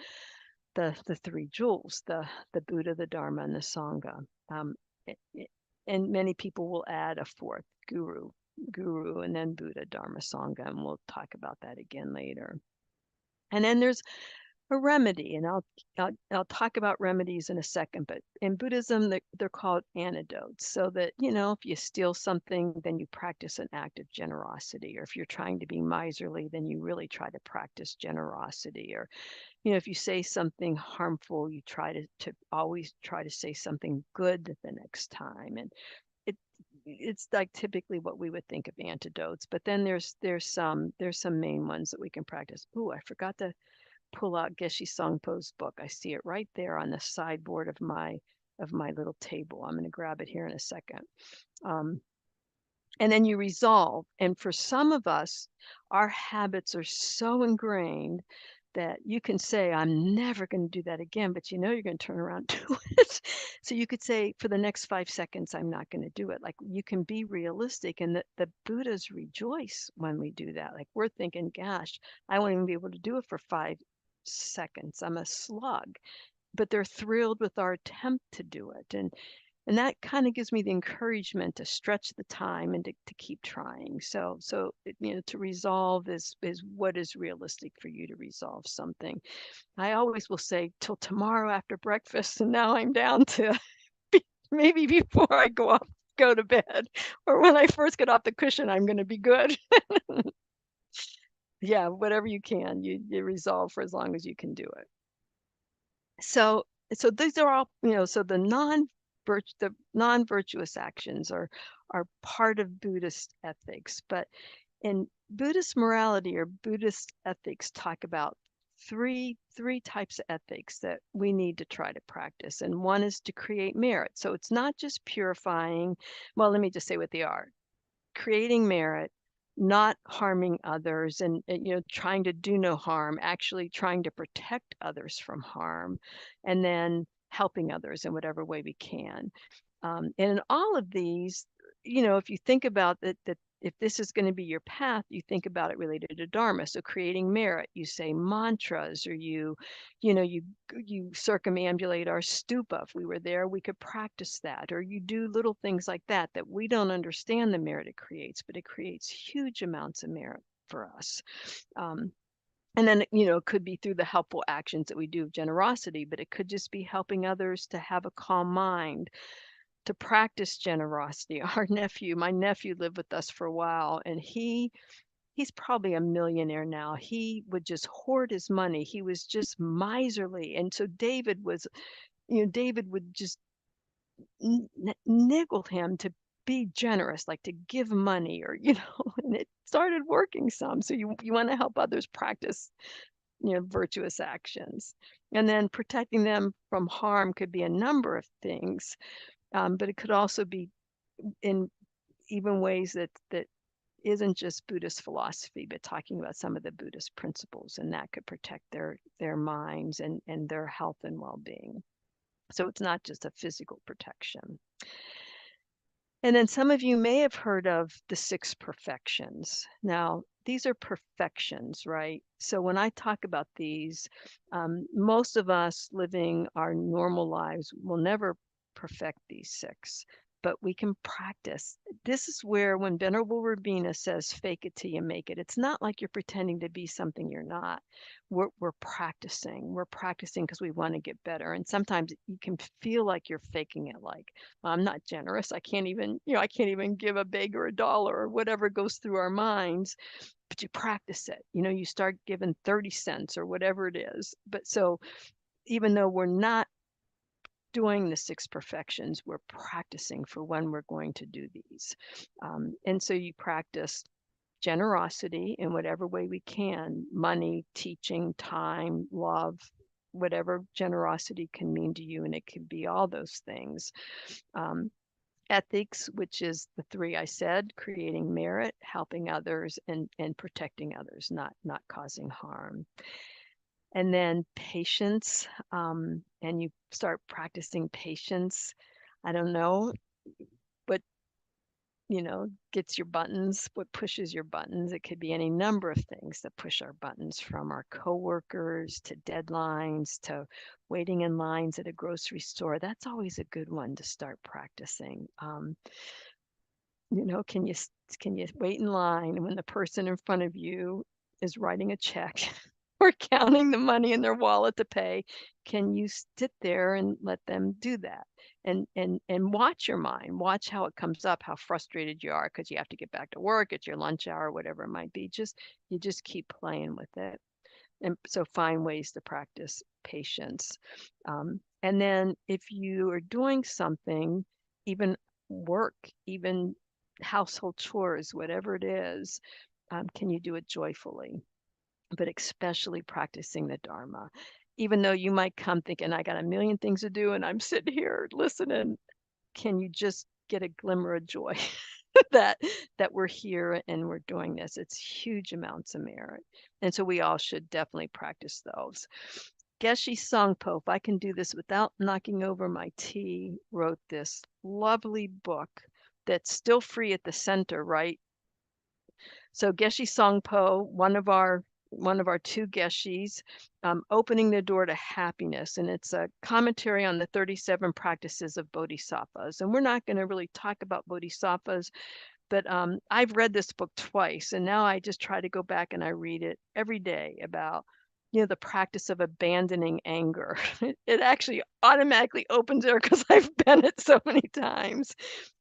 the three jewels, the Buddha, the Dharma, and the Sangha. And many people will add a fourth, guru, and then Buddha, Dharma, Sangha, and we'll talk about that again later. And then there's a remedy, and I'll talk about remedies in a second. But in Buddhism, they're called antidotes. So that, if you steal something, then you practice an act of generosity. Or if you're trying to be miserly, then you really try to practice generosity. Or if you say something harmful, you try to always try to say something good the next time. And it's like typically what we would think of antidotes. But then there's some main ones that we can practice. Ooh, I forgot to pull out Geshe Songpo's book. I see it right there on the sideboard of my little table. I'm going to grab it here in a second. And then you resolve. And for some of us, our habits are so ingrained that you can say, I'm never going to do that again, but you're going to turn around and do it. So you could say, for the next 5 seconds, I'm not going to do it. Like, you can be realistic, and the Buddhas rejoice when we do that. Like, we're thinking, gosh, I won't even be able to do it for 5 seconds. I'm a slug. But they're thrilled with our attempt to do it. And that kind of gives me the encouragement to stretch the time and to keep trying. So to resolve is what is realistic for you to resolve something. I always will say till tomorrow after breakfast, and now I'm down to maybe before I go to bed, or when I first get off the cushion, I'm going to be good. Yeah, whatever you can, you resolve for as long as you can do it. So these are all, so the non-virtuous actions are part of Buddhist ethics. But in Buddhist morality or Buddhist ethics talk about three types of ethics that we need to try to practice. And one is to create merit. So it's not just purifying. Well, let me just say what they are. Creating merit, not harming others, and trying to do no harm, actually trying to protect others from harm, and then helping others in whatever way we can. And in all of these, if you think about that if this is going to be your path, you think about it related to Dharma. So creating merit, you say mantras, or you circumambulate our stupa. If we were there, we could practice that. Or you do little things like that we don't understand the merit it creates, but it creates huge amounts of merit for us. And then, it could be through the helpful actions that we do of generosity, but it could just be helping others to have a calm mind, to practice generosity. My nephew lived with us for a while, and he's probably a millionaire now. He would just hoard his money. He was just miserly. And so David would just niggle him to be generous, like to give money, or, and it started working some. So you want to help others practice, virtuous actions. And then protecting them from harm could be a number of things. But it could also be in even ways that isn't just Buddhist philosophy, but talking about some of the Buddhist principles, and that could protect their minds and their health and well-being. So it's not just a physical protection. And then some of you may have heard of the 6 perfections. Now, these are perfections, right? So when I talk about these, most of us living our normal lives will never perfect these 6, but we can practice. This is where when Venerable Rabina says, fake it till you make it, it's not like you're pretending to be something you're not. We're practicing. We're practicing because we want to get better. And sometimes you can feel like you're faking it, like, well, I'm not generous. I can't even give a beggar a dollar, or whatever goes through our minds. But you practice it. You start giving 30 cents or whatever it is. But so even though we're not doing the 6 perfections, we're practicing for when we're going to do these. And so you practice generosity in whatever way we can: money, teaching, time, love, whatever generosity can mean to you. And it could be all those things. ethics, which is the three I said: creating merit, helping others, and protecting others, not causing harm. And then patience, and you start practicing patience. I don't know what, gets your buttons, what pushes your buttons. It could be any number of things that push our buttons, from our coworkers to deadlines to waiting in lines at a grocery store. That's always a good one to start practicing. Can you wait in line when the person in front of you is writing a check or counting the money in their wallet to pay? Can you sit there and let them do that? And watch your mind, watch how it comes up, how frustrated you are because you have to get back to work, it's your lunch hour, whatever it might be. You just keep playing with it. And so find ways to practice patience. And then if you are doing something, even work, even household chores, whatever it is, can you do it joyfully? But especially practicing the Dharma. Even though you might come thinking, I got a million things to do and I'm sitting here listening, can you just get a glimmer of joy that we're here and we're doing this? It's huge amounts of merit. And so we all should definitely practice those. Geshe Songpo, if I can do this without knocking over my tea, wrote this lovely book that's still free at the center, right? So Geshe Songpo, one of our two Geshis, opening the door to happiness, and it's a commentary on the 37 practices of bodhisattvas. And we're not going to really talk about bodhisattvas, but I've read this book twice, and now I just try to go back and I read it every day about the practice of abandoning anger. It actually automatically opens there because I've been it so many times.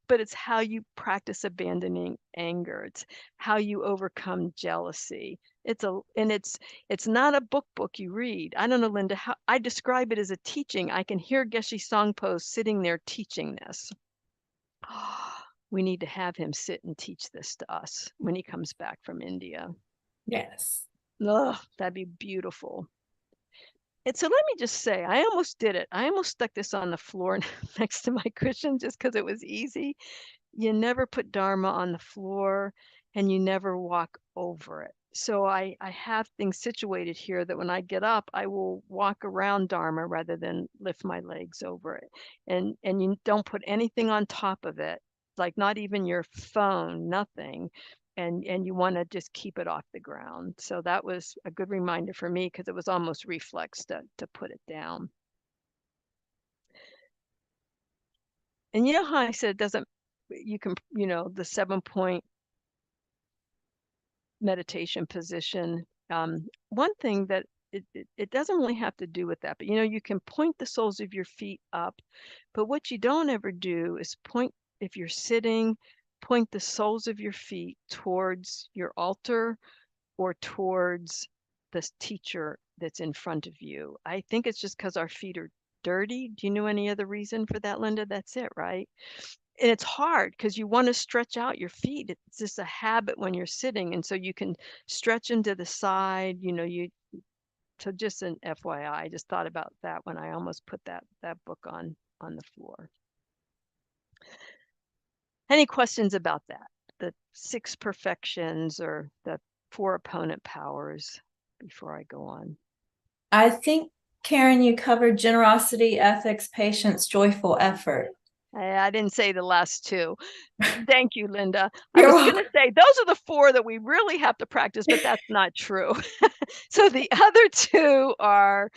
But it's how you practice abandoning anger. It's how you overcome jealousy. It's not a book you read. I don't know, Linda, how I describe it as a teaching. I can hear Geshe Songpo sitting there teaching this. We need to have him sit and teach this to us when he comes back from India. Yes. Ugh, that'd be beautiful. And so let me just say, I almost did it. I almost stuck this on the floor next to my cushion just because it was easy. You never put Dharma on the floor and you never walk over it. So I have things situated here that when I get up, I will walk around Dharma rather than lift my legs over it. And you don't put anything on top of it, like not even your phone, nothing. And you want to just keep it off the ground. So that was a good reminder for me because it was almost reflex to put it down. And you know how I said it doesn't, you can, the 7-point meditation position. One thing that it doesn't really have to do with that, but you can point the soles of your feet up, but what you don't ever do is point, if you're sitting, point the soles of your feet towards your altar or towards this teacher that's in front of you. I think it's just because our feet are dirty. Do you know any other reason for that, Linda? That's it, right? And it's hard because you want to stretch out your feet. It's just a habit when you're sitting. And so you can stretch them to the side, so just an FYI, I just thought about that when I almost put that book on the floor. Any questions about that? The 6 perfections or the 4 opponent powers before I go on? I think, Karen, you covered generosity, ethics, patience, joyful effort. I didn't say the last 2. Thank you, Linda. I You're was going welcome. to say those are the 4 that we really have to practice, but that's not true. So the other 2 are,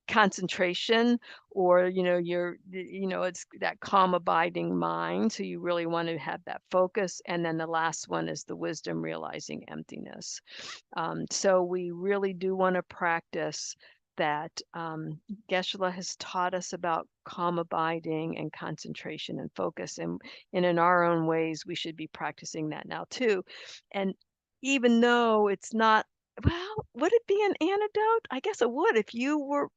concentration, or it's that calm, abiding mind. So you really want to have that focus. And then the last one is the wisdom, realizing emptiness. So we really do want to practice that. Geshe-la has taught us about calm abiding and concentration and focus, and in our own ways, we should be practicing that now too. And even though it's not, well, would it be an antidote? I guess it would. If you were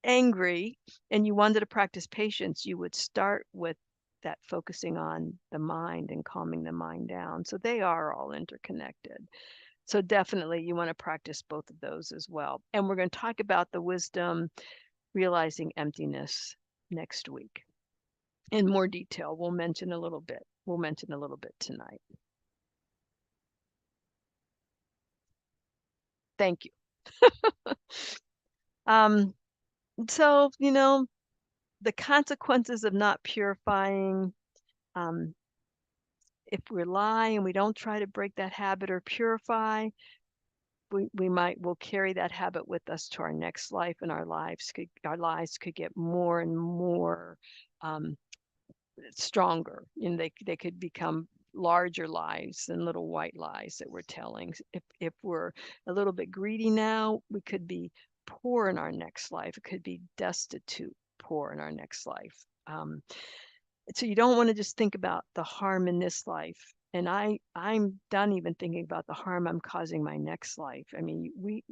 angry and you wanted to practice patience, you would start with that focusing on the mind and calming the mind down. So they are all interconnected. So definitely you want to practice both of those as well. And we're going to talk about the wisdom, realizing emptiness next week. in more detail. We'll mention a little bit. We'll mention a little bit tonight. Thank you. So, the consequences of not purifying, um, if we lie and we don't try to break that habit or purify, we'll carry that habit with us to our next life, and our lives could get more and more um, stronger, and they could become larger lies than little white lies that we're telling. If we're a little bit greedy now, we could be poor in our next life. It could be destitute poor in our next life. So you don't want to just think about the harm in this life. And I'm done even thinking about the harm I'm causing my next life. I mean, we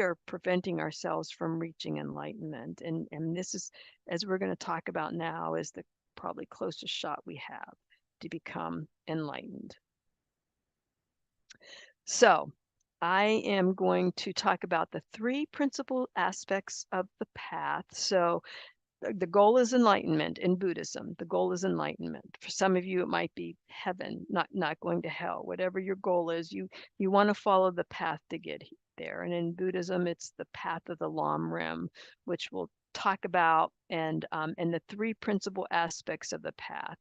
are preventing ourselves from reaching enlightenment. And this is, as we're going to talk about now, is the probably closest shot we have to become enlightened. So I am going to talk about the three principal aspects of the path. So the goal is enlightenment in Buddhism. The goal is enlightenment. For some of you, it might be heaven, not going to hell. Whatever your goal is, you want to follow the path to get there. And in Buddhism, it's the path of the Lam Rim, which we'll talk about, and the three principal aspects of the path,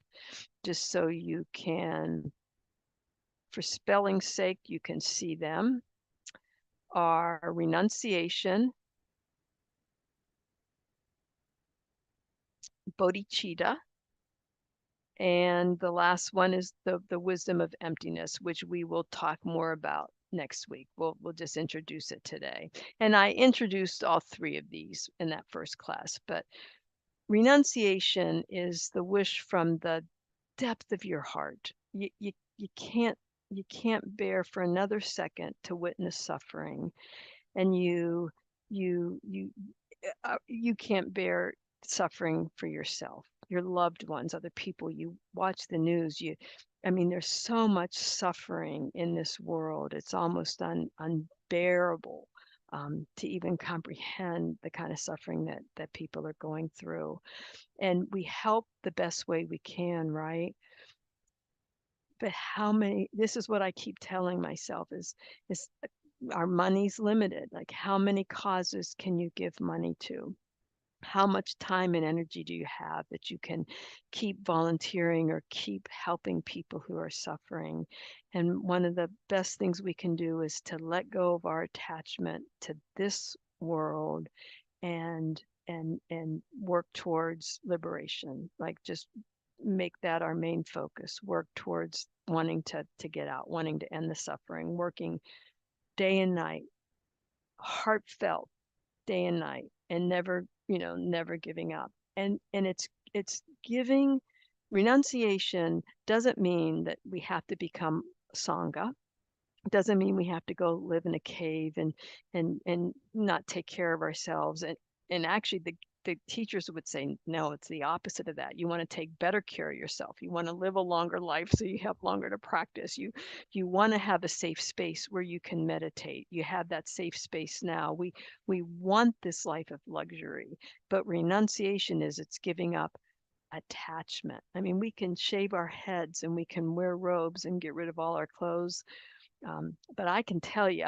just so you can, for spelling's sake, you can see them, are renunciation, bodhicitta, and the last one is the wisdom of emptiness, which we will talk more about next week. We'll just introduce it today. And I introduced all three of these in that first class, but renunciation is the wish from the depth of your heart. You can't bear for another second to witness suffering, and you can't bear suffering for yourself, your loved ones, other people. You watch the news, I mean, there's so much suffering in this world. It's almost unbearable to even comprehend the kind of suffering that people are going through. And we help the best way we can, right? But this is what I keep telling myself is our money's limited. Like, how many causes can you give money to? How much time and energy do you have that you can keep volunteering or keep helping people who are suffering? And one of the best things we can do is to let go of our attachment to this world and work towards liberation. Like, just make that our main focus. Work towards wanting to get out, wanting to end the suffering, working day and night, heartfelt, day and night, and never giving up. And it's giving. Renunciation doesn't mean that we have to become sangha. It doesn't mean we have to go live in a cave and not take care of ourselves. And actually, the teachers would say, no, it's the opposite of that. You want to take better care of yourself. You want to live a longer life so you have longer to practice. You want to have a safe space where you can meditate. You have that safe space now. We want this life of luxury, but renunciation is, it's giving up attachment. I mean, we can shave our heads and we can wear robes and get rid of all our clothes. But I can tell you,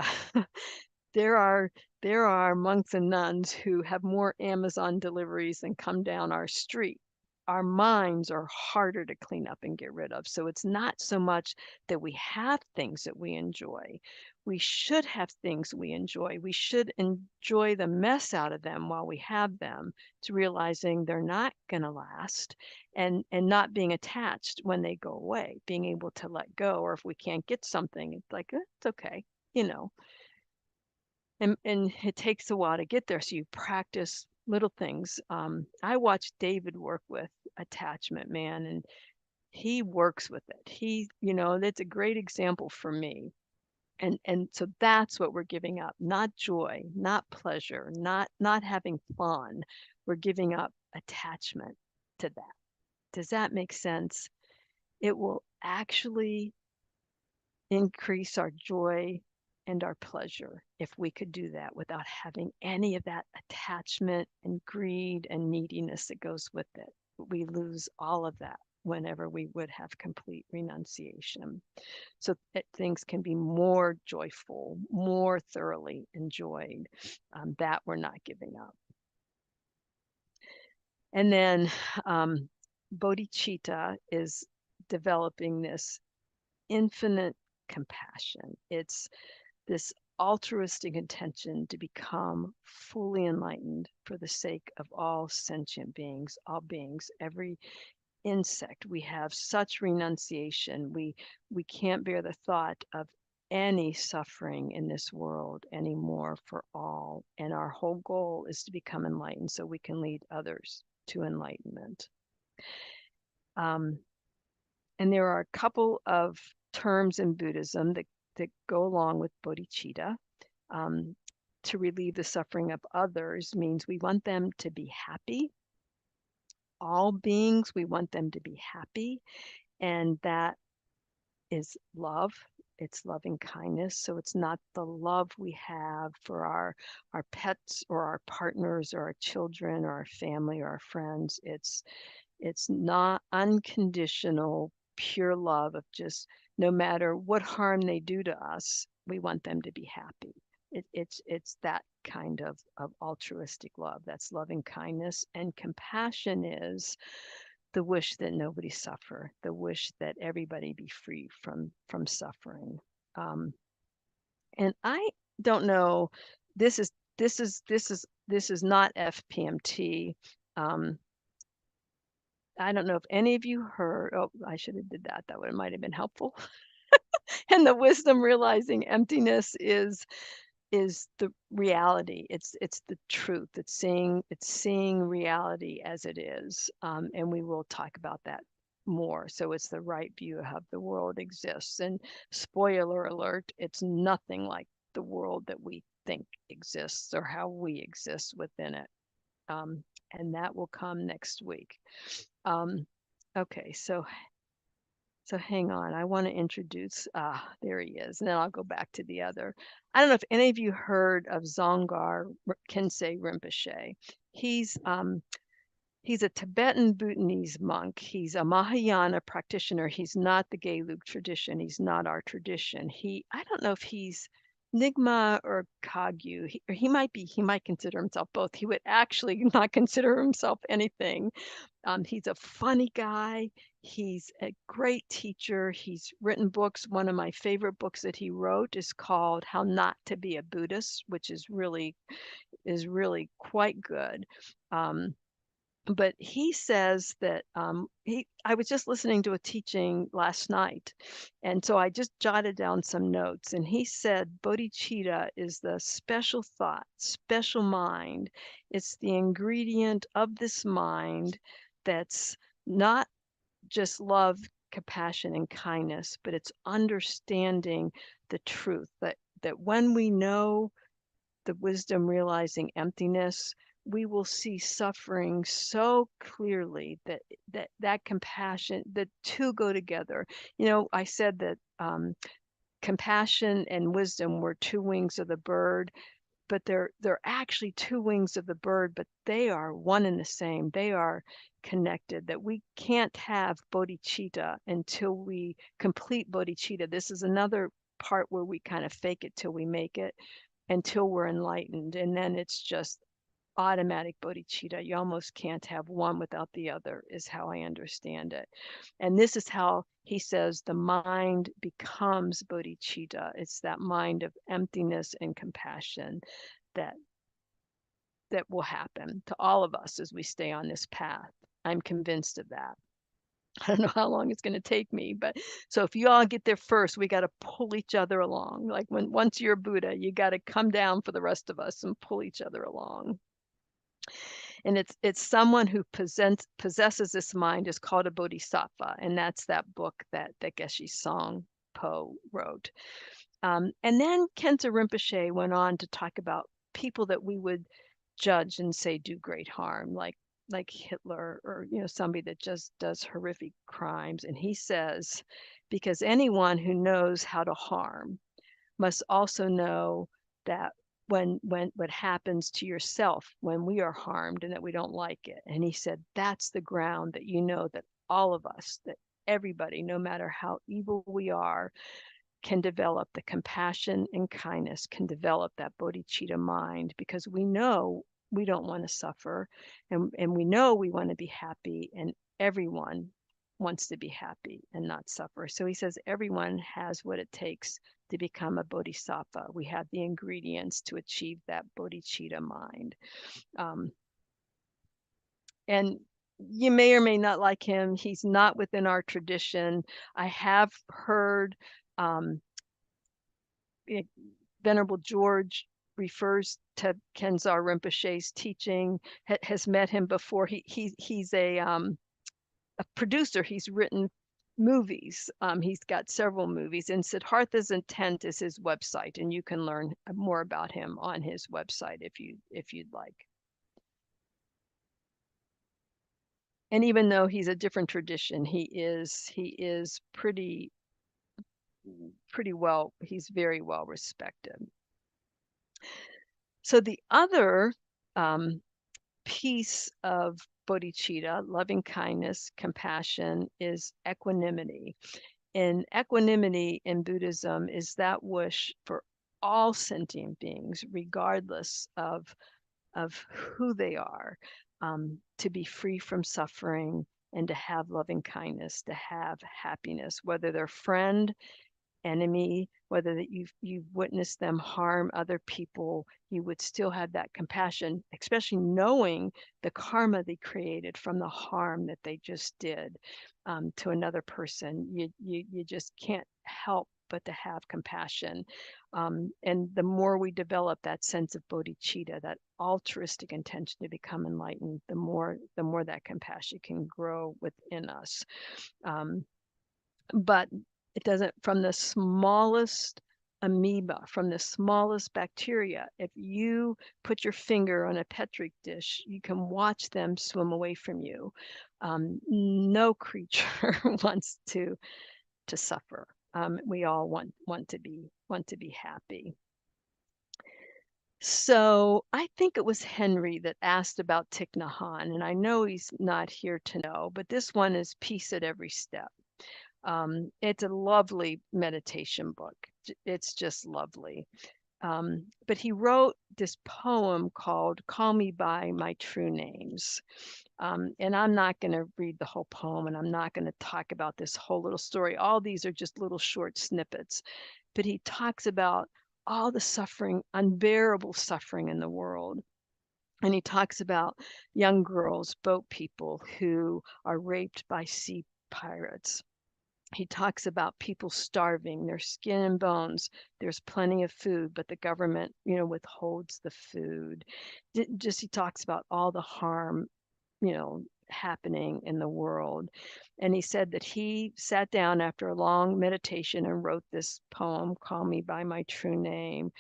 there are monks and nuns who have more Amazon deliveries than come down our street. Our minds are harder to clean up and get rid of. So it's not so much that we have things that we enjoy. We should have things we enjoy. We should enjoy the mess out of them while we have them, to realizing they're not going to last, and not being attached when they go away, being able to let go. Or if we can't get something, it's like, it's okay, you know. And it takes a while to get there. So you practice little things. I watched David work with attachment, man, and he works with it. That's a great example for me. And so that's what we're giving up: not joy, not pleasure, not having fun. We're giving up attachment to that. Does that make sense? It will actually increase our joy and our pleasure if we could do that without having any of that attachment and greed and neediness that goes with it. we lose all of that whenever we would have complete renunciation. So that things can be more joyful, more thoroughly enjoyed, that we're not giving up. And then bodhicitta is developing this infinite compassion. It's this altruistic intention to become fully enlightened for the sake of all sentient beings, all beings, every insect. We have such renunciation. We can't bear the thought of any suffering in this world anymore for all. And our whole goal is to become enlightened so we can lead others to enlightenment. And there are a couple of terms in Buddhism that go along with bodhicitta. To relieve the suffering of others means we want them to be happy. All beings, we want them to be happy. And that is love. It's loving kindness. So it's not the love we have for our pets or our partners or our children or our family or our friends. It's not unconditional, pure love of just no matter what harm they do to us, we want them to be happy. It's that kind of altruistic love. That's loving kindness. And compassion is the wish that nobody suffer, the wish that everybody be free from suffering. And I don't know, this is not FPMT. I don't know if any of you heard, oh, I should have did that. That would might have been helpful. And the wisdom realizing emptiness is the reality. It's the truth. It's seeing reality as it is. And we will talk about that more. So it's the right view of how the world exists. And spoiler alert, it's nothing like the world that we think exists or how we exist within it. And that will come next week. Okay, so hang on. I want to introduce, there he is, and then I'll go back to the other. I don't know if any of you heard of Dzongkhar Khyentse Rinpoche. He's a Tibetan Bhutanese monk. He's a Mahayana practitioner. He's not the Gelug tradition. He's not our tradition. I don't know if he's Nyingma or Kagyu. He might consider himself both. He would actually not consider himself anything. He's a funny guy. He's a great teacher. He's written books. One of my favorite books that he wrote is called How Not to Be a Buddhist, which is really quite good. But he says that I was just listening to a teaching last night, and so I just jotted down some notes. And he said bodhicitta is the special thought, special mind. It's the ingredient of this mind that's not just love, compassion, and kindness, but it's understanding the truth that when we know the wisdom realizing emptiness, we will see suffering so clearly that compassion, the two go together. I said that compassion and wisdom were two wings of the bird, but they're actually two wings of the bird, but they are one and the same. They are connected. That we can't have bodhicitta until we complete bodhicitta. This is another part where we kind of fake it till we make it, until we're enlightened, and then it's just automatic bodhicitta. You almost can't have one without the other, is how I understand it. And this is how he says the mind becomes bodhicitta. It's that mind of emptiness and compassion that will happen to all of us as we stay on this path. I'm convinced of that. I don't know how long it's going to take me, but so if you all get there first, we got to pull each other along. Like once you're Buddha, you got to come down for the rest of us and pull each other along. And it's someone who possesses this mind is called a bodhisattva, and that's that book that Geshe Songpo wrote. And then Khyentse Rinpoche went on to talk about people that we would judge and say do great harm, like Hitler, or somebody that just does horrific crimes. And he says, because anyone who knows how to harm must also know that when what happens to yourself when we are harmed and that we don't like it. And he said, that's the ground that you know that all of us, that everybody, no matter how evil we are, can develop the compassion and kindness, can develop that bodhicitta mind, because we know we don't want to suffer, and we know we want to be happy, and everyone wants to be happy and not suffer. So he says everyone has what it takes to become a bodhisattva. We have the ingredients to achieve that bodhicitta mind. And you may or may not like him. He's not within our tradition. I have heard Venerable George refers to Kenzar Rinpoche's teaching, has met him before. He's a producer. He's written movies. He's got several movies, and Siddhartha's Intent is his website, and you can learn more about him on his website if you'd like. And even though he's a different tradition, he is pretty well, he's very well respected. So the other piece of bodhicitta, loving kindness, compassion, is equanimity. And equanimity in Buddhism is that wish for all sentient beings, regardless of who they are, to be free from suffering and to have loving kindness, to have happiness, whether they're friend, enemy, whether that you've witnessed them harm other people, you would still have that compassion, especially knowing the karma they created from the harm that they just did to another person. You just can't help but to have compassion. And the more we develop that sense of bodhicitta, that altruistic intention to become enlightened, the more that compassion can grow within us. But it doesn't, from the smallest amoeba, from the smallest bacteria, if you put your finger on a petri dish, you can watch them swim away from you. No creature wants to suffer. We all want to be happy. So I think it was Henry that asked about Thich Nhat Hanh, and I know he's not here to know, but this one is Peace at Every Step. It's a lovely meditation book. It's just lovely. But he wrote this poem called Call Me by My True Names. And I'm not going to read the whole poem, and I'm not going to talk about this whole little story. All these are just little short snippets. But he talks about all the suffering, unbearable suffering in the world. And he talks about young girls, boat people who are raped by sea pirates. He talks about people starving, their skin and bones. There's plenty of food, but the government, withholds the food. Just he talks about all the harm, happening in the world. And he said that he sat down after a long meditation and wrote this poem, Call Me by My True Name.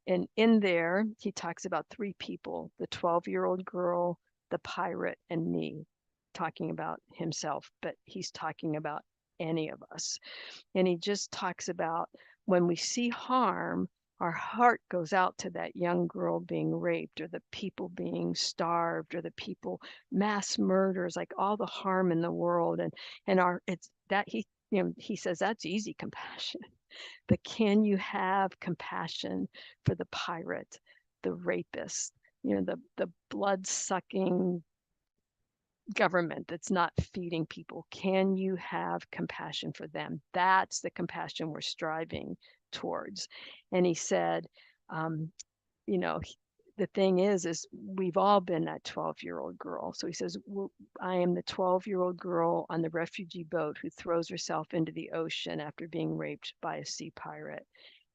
And in there, he talks about three people, the 12-year-old girl, the pirate, and me, talking about himself, but he's talking about any of us. And he just talks about when we see harm, our heart goes out to that young girl being raped, or the people being starved, or the people, mass murders, like all the harm in the world. And it's that he says that's easy compassion. But can you have compassion for the pirate, the rapist, the blood sucking government that's not feeding people? Can you have compassion for them? That's the compassion we're striving towards. And he said, the thing is we've all been that 12-year-old girl. So he says, I am the 12-year-old girl on the refugee boat who throws herself into the ocean after being raped by a sea pirate.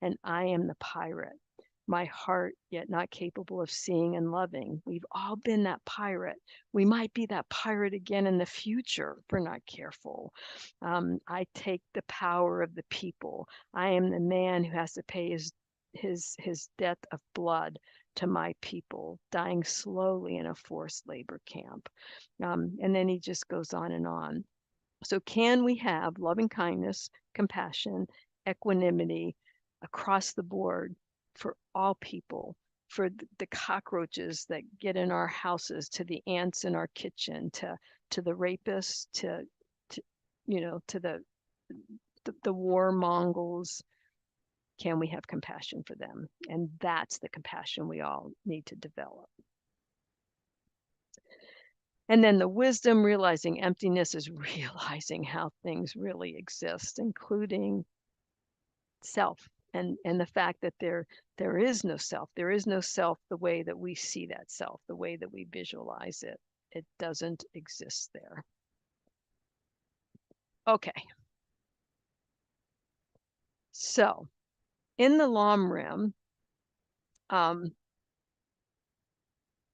And I am the pirate, my heart yet not capable of seeing and loving. We've all been that pirate. We might be that pirate again in the future if we're not careful. I take the power of the people. I am the man who has to pay his debt of blood to my people, dying slowly in a forced labor camp. And then he just goes on and on. So can we have loving kindness, compassion, equanimity across the board for all people, for the cockroaches that get in our houses, to the ants in our kitchen, to the rapists, to to the war Mongols. Can we have compassion for them? And that's the compassion we all need to develop. And then the wisdom, realizing emptiness, is realizing how things really exist, including self, and the fact that there is no self. There is no self the way that we see that self, the way that we visualize it. It doesn't exist there. Okay. So in the Lam Rim,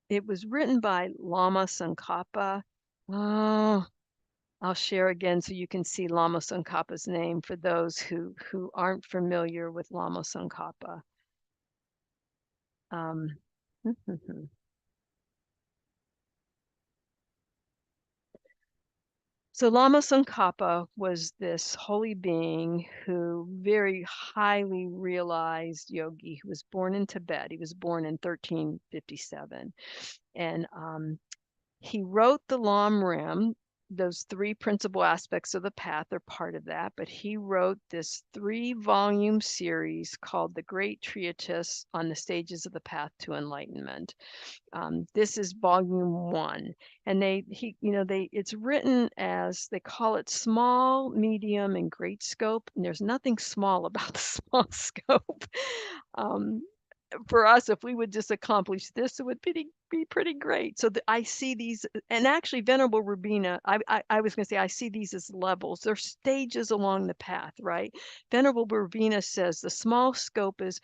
it was written by Lama Tsongkhapa. Oh, I'll share again so you can see Lama Tsongkhapa's name for those who aren't familiar with Lama Tsongkhapa. So Lama Tsongkhapa was this holy being who very highly realized yogi, who was born in Tibet. He was born in 1357. And he wrote the Lam Rim. Those three principal aspects of the path are part of that, but he wrote this 3-volume series called The Great Treatise on the Stages of the Path to Enlightenment. This is volume 1, and it's written as, they call it small, medium, and great scope, and there's nothing small about the small scope. For us, if we would just accomplish this, it would be pretty great. So I see these, and actually Venerable Rubina, I was going to say, I see these as levels. They're stages along the path, right? Venerable Rubina says the small scope is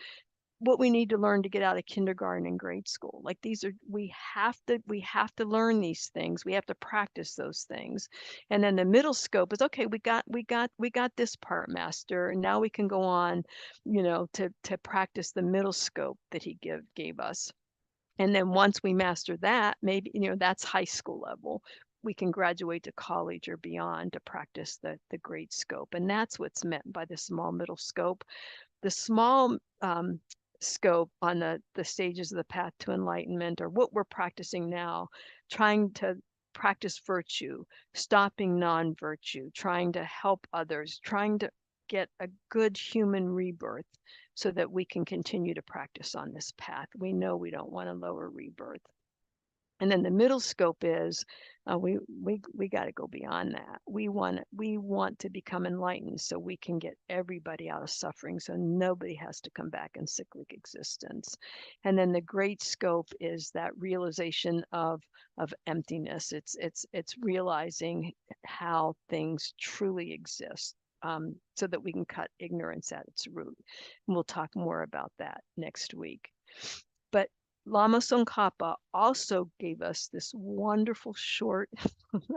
what we need to learn to get out of kindergarten and grade school. Like these are, we have to learn these things. We have to practice those things. And then the middle scope is, okay, we got this part, master, and now we can go on, to practice the middle scope that he gave us. And then once we master that, maybe, that's high school level. We can graduate to college or beyond to practice the great scope. And that's what's meant by the small middle scope. The small scope on the stages of the path to enlightenment, or what we're practicing now, trying to practice virtue, stopping non-virtue, trying to help others, trying to get a good human rebirth so that we can continue to practice on this path. We know we don't want a lower rebirth. And then the middle scope is, we got to go beyond that. We want to become enlightened so we can get everybody out of suffering, so nobody has to come back in cyclic existence. And then the great scope is that realization of emptiness. It's realizing how things truly exist, so that we can cut ignorance at its root. And we'll talk more about that next week. But Lama Tsongkhapa also gave us this wonderful short,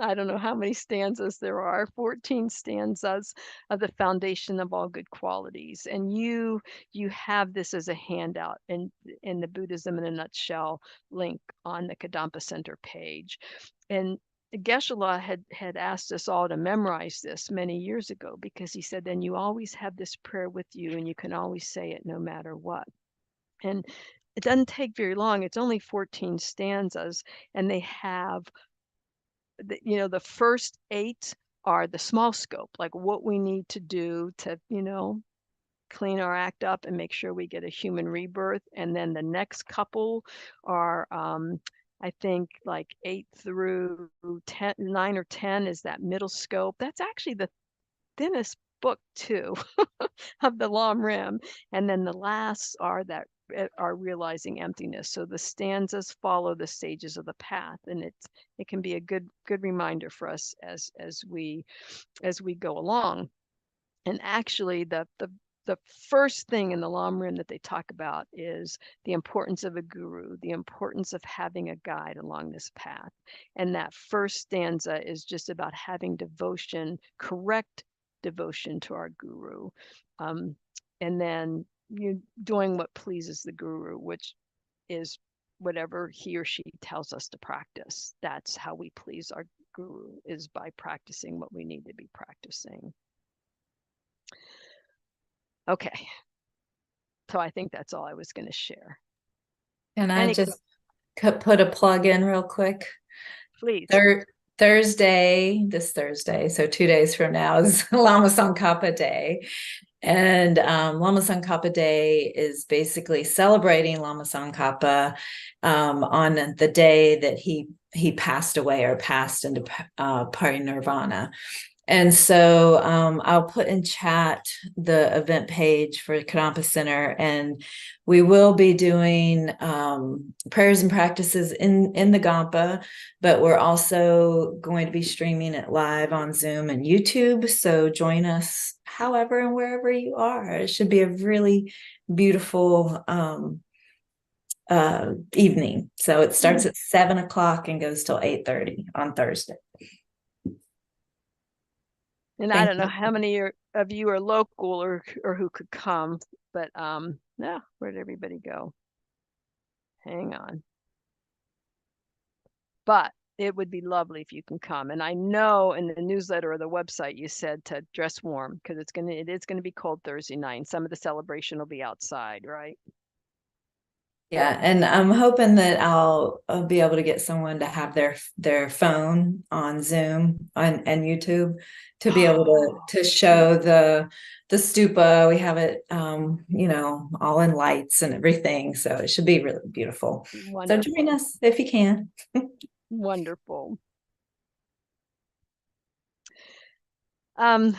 I don't know how many stanzas there are, 14 stanzas of the foundation of all good qualities. And you have this as a handout in the Buddhism in a Nutshell link on the Kadampa Center page. And Geshe-la had asked us all to memorize this many years ago, because he said, then you always have this prayer with you and you can always say it no matter what. And it doesn't take very long. It's only 14 stanzas, and they have, the first 8 are the small scope, like what we need to do to, clean our act up and make sure we get a human rebirth. And then the next couple are, I think, like 8 through 10, 9 or 10 is that middle scope. That's actually the thinnest book too of the Lam Rim. And then the last are realizing emptiness. So the stanzas follow the stages of the path, and it can be a good reminder for us as we go along. And actually the first thing in the Lam Rim that they talk about is the importance of a guru, the importance of having a guide along this path. And that first stanza is just about having devotion, correct devotion to our guru. And then you doing what pleases the guru, which is whatever he or she tells us to practice. That's how we please our guru, is by practicing what we need to be practicing. Okay. So I think that's all I was going to share. Can I Any, just put a plug in real quick? please. This Thursday, so 2 days from now is Lama Tsongkhapa Day. And Lama Tsongkhapa Day is basically celebrating Lama Tsongkhapa on the day that he passed away or passed into parinirvana. And so I'll put in chat the event page for Kadampa Center, and we will be doing prayers and practices in the Gampa, but we're also going to be streaming it live on Zoom and YouTube. So join us however and wherever you are. It should be a really beautiful evening. So it starts at 7 o'clock and goes till 8:30 on Thursday. And I don't know how many of you are local or who could come, but yeah, where'd everybody go? Hang on. But it would be lovely if you can come. And I know in the newsletter or the website you said to dress warm because it is gonna be cold Thursday night. And some of the celebration will be outside, right? Yeah, and I'm hoping that I'll be able to get someone to have their phone on Zoom and YouTube to be able to show the stupa. We have it all in lights and everything, so it should be really beautiful. Wonderful. So join us if you can. Wonderful. So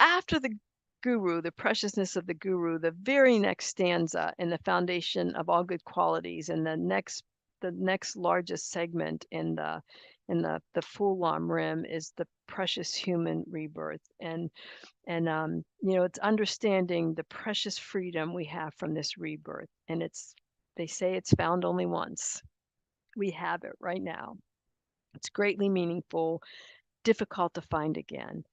after the guru, the preciousness of the guru, the very next stanza in the foundation of all good qualities, and the next largest segment in the full Lam Rim is the precious human rebirth. And it's understanding the precious freedom we have from this rebirth. And they say it's found only once. We have it right now. It's greatly meaningful, difficult to find again.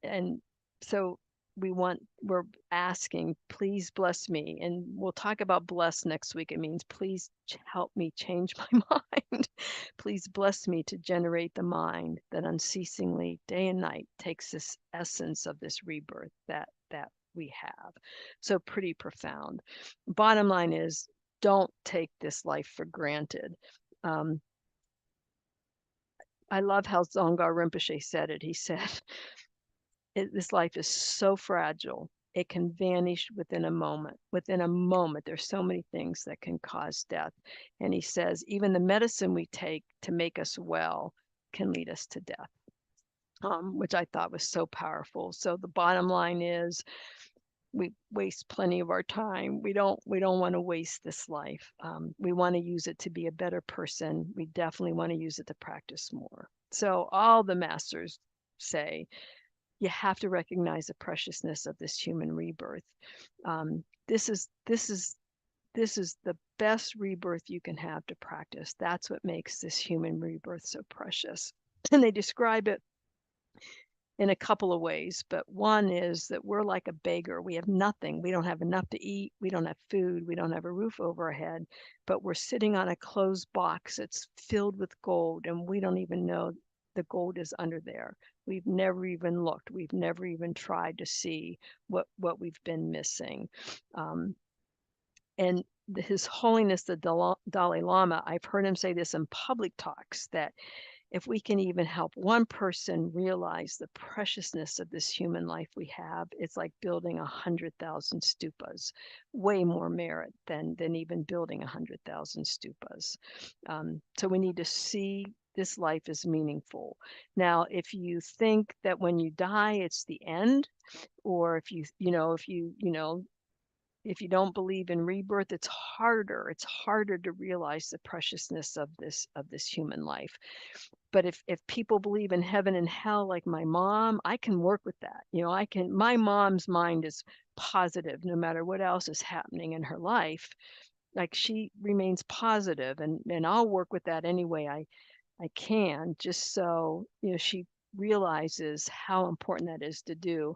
And so we're asking, please bless me. And we'll talk about bless next week. It means please help me change my mind. Please bless me to generate the mind that unceasingly, day and night, takes this essence of this rebirth that we have. So pretty profound. Bottom line is, don't take this life for granted. I love how Dzongkhar Rinpoche said it. He said, this life is so fragile. It can vanish within a moment. Within a moment, there's so many things that can cause death. And he says, even the medicine we take to make us well can lead us to death, which I thought was so powerful. So the bottom line is, we waste plenty of our time. We don't want to waste this life. We want to use it to be a better person. We definitely want to use it to practice more. So all the masters say, you have to recognize the preciousness of this human rebirth. This is the best rebirth you can have to practice. That's what makes this human rebirth so precious. And they describe it in a couple of ways, but one is that we're like a beggar. We have nothing. We don't have enough to eat. We don't have food. We don't have a roof over our head, but we're sitting on a closed box that's filled with gold, and we don't even know the gold is under there. We've never even looked. We've never even tried to see what we've been missing. And His Holiness the Dalai Lama, I've heard him say this in public talks, that if we can even help one person realize the preciousness of this human life we have, it's like building 100,000 stupas, way more merit than even building 100,000 stupas. So we need to see this life as meaningful. Now, if you think that when you die, it's the end, or if you don't believe in rebirth, it's harder to realize the preciousness of this human life. But if people believe in heaven and hell, like my mom, I can work with that. My mom's mind is positive no matter what else is happening in her life. Like, she remains positive, and I'll work with that any way I can, just so she realizes how important that is to do.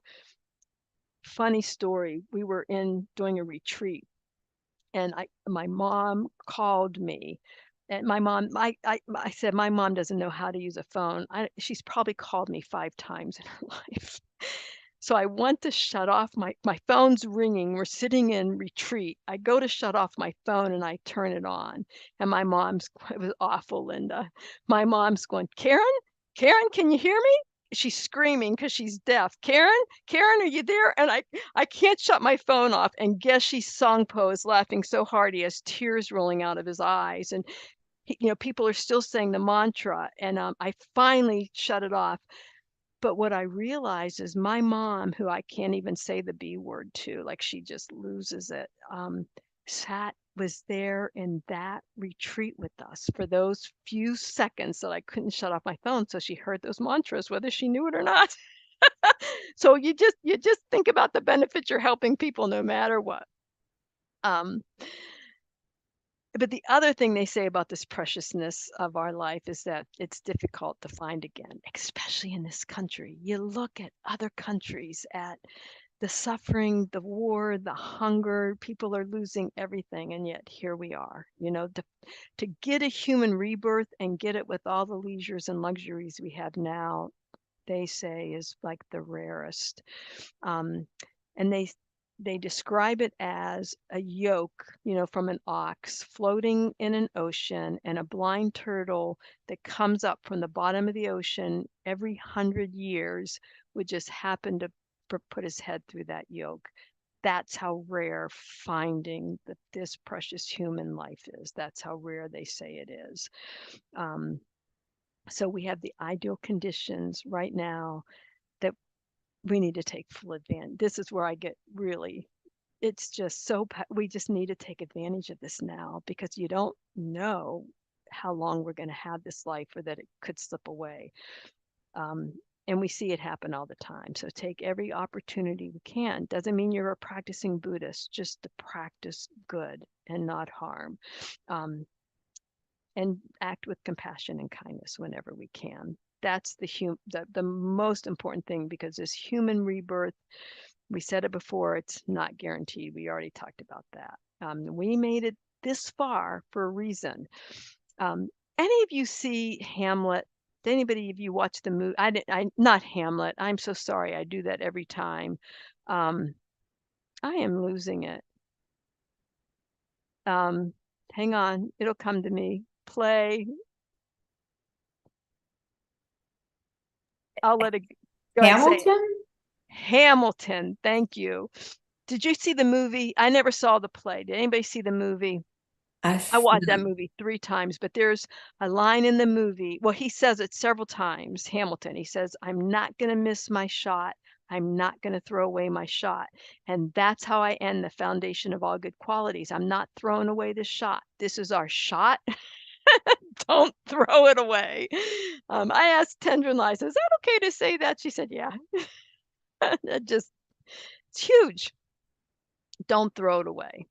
Funny story, we were doing a retreat, and my mom called me. And my mom, I said, my mom doesn't know how to use a phone. She's probably called me 5 times in her life. So I went to shut off my phone's ringing. We're sitting in retreat. I go to shut off my phone and I turn it on. And my mom's, it was awful, Linda. My mom's going, Karen, Karen, can you hear me? She's screaming because she's deaf. Karen, Karen, are you there? And I can't shut my phone off. And guess Songpo is laughing so hard he has tears rolling out of his eyes. And people are still saying the mantra. And I finally shut it off. But what I realized is my mom, who I can't even say the B word to, like she just loses it, was there in that retreat with us for those few seconds that I couldn't shut off my phone. So she heard those mantras, whether she knew it or not. So you just think about the benefits you're helping people no matter what. But the other thing they say about this preciousness of our life is that it's difficult to find again, especially in this country. You look at other countries, at the suffering, the war, the hunger, people are losing everything, and yet here we are. To get a human rebirth and get it with all the leisures and luxuries we have now, they say is like the rarest. And they describe it as a yoke, from an ox floating in an ocean, and a blind turtle that comes up from the bottom of the ocean every 100 years would just happen to put his head through that yoke. That's how rare finding this precious human life is. That's how rare they say it is. So we have the ideal conditions right now that we need to take full advantage. This is where I get really, it's just so, we just need to take advantage of this now, because you don't know how long we're going to have this life, or that it could slip away. And we see it happen all the time. So take every opportunity we can. Doesn't mean you're a practicing Buddhist, just to practice good and not harm. And act with compassion and kindness whenever we can. That's the most important thing, because this human rebirth, we said it before, it's not guaranteed. We already talked about that. We made it this far for a reason. Any of you see Hamlet? Did anybody of you watch the movie? Not Hamlet. I'm so sorry. I do that every time. I am losing it. Hang on. It'll come to me. Play. I'll let it go ahead, say it. Hamilton? Hamilton. Thank you. Did you see the movie? I never saw the play. Did anybody see the movie? I watched that movie 3 times, but there's a line in the movie. Well, he says it several times, Hamilton. He says, I'm not going to miss my shot. I'm not going to throw away my shot. And that's how I end the foundation of all good qualities. I'm not throwing away the shot. This is our shot. Don't throw it away. I asked Tendron, is that okay to say that? She said, yeah. It's huge. Don't throw it away.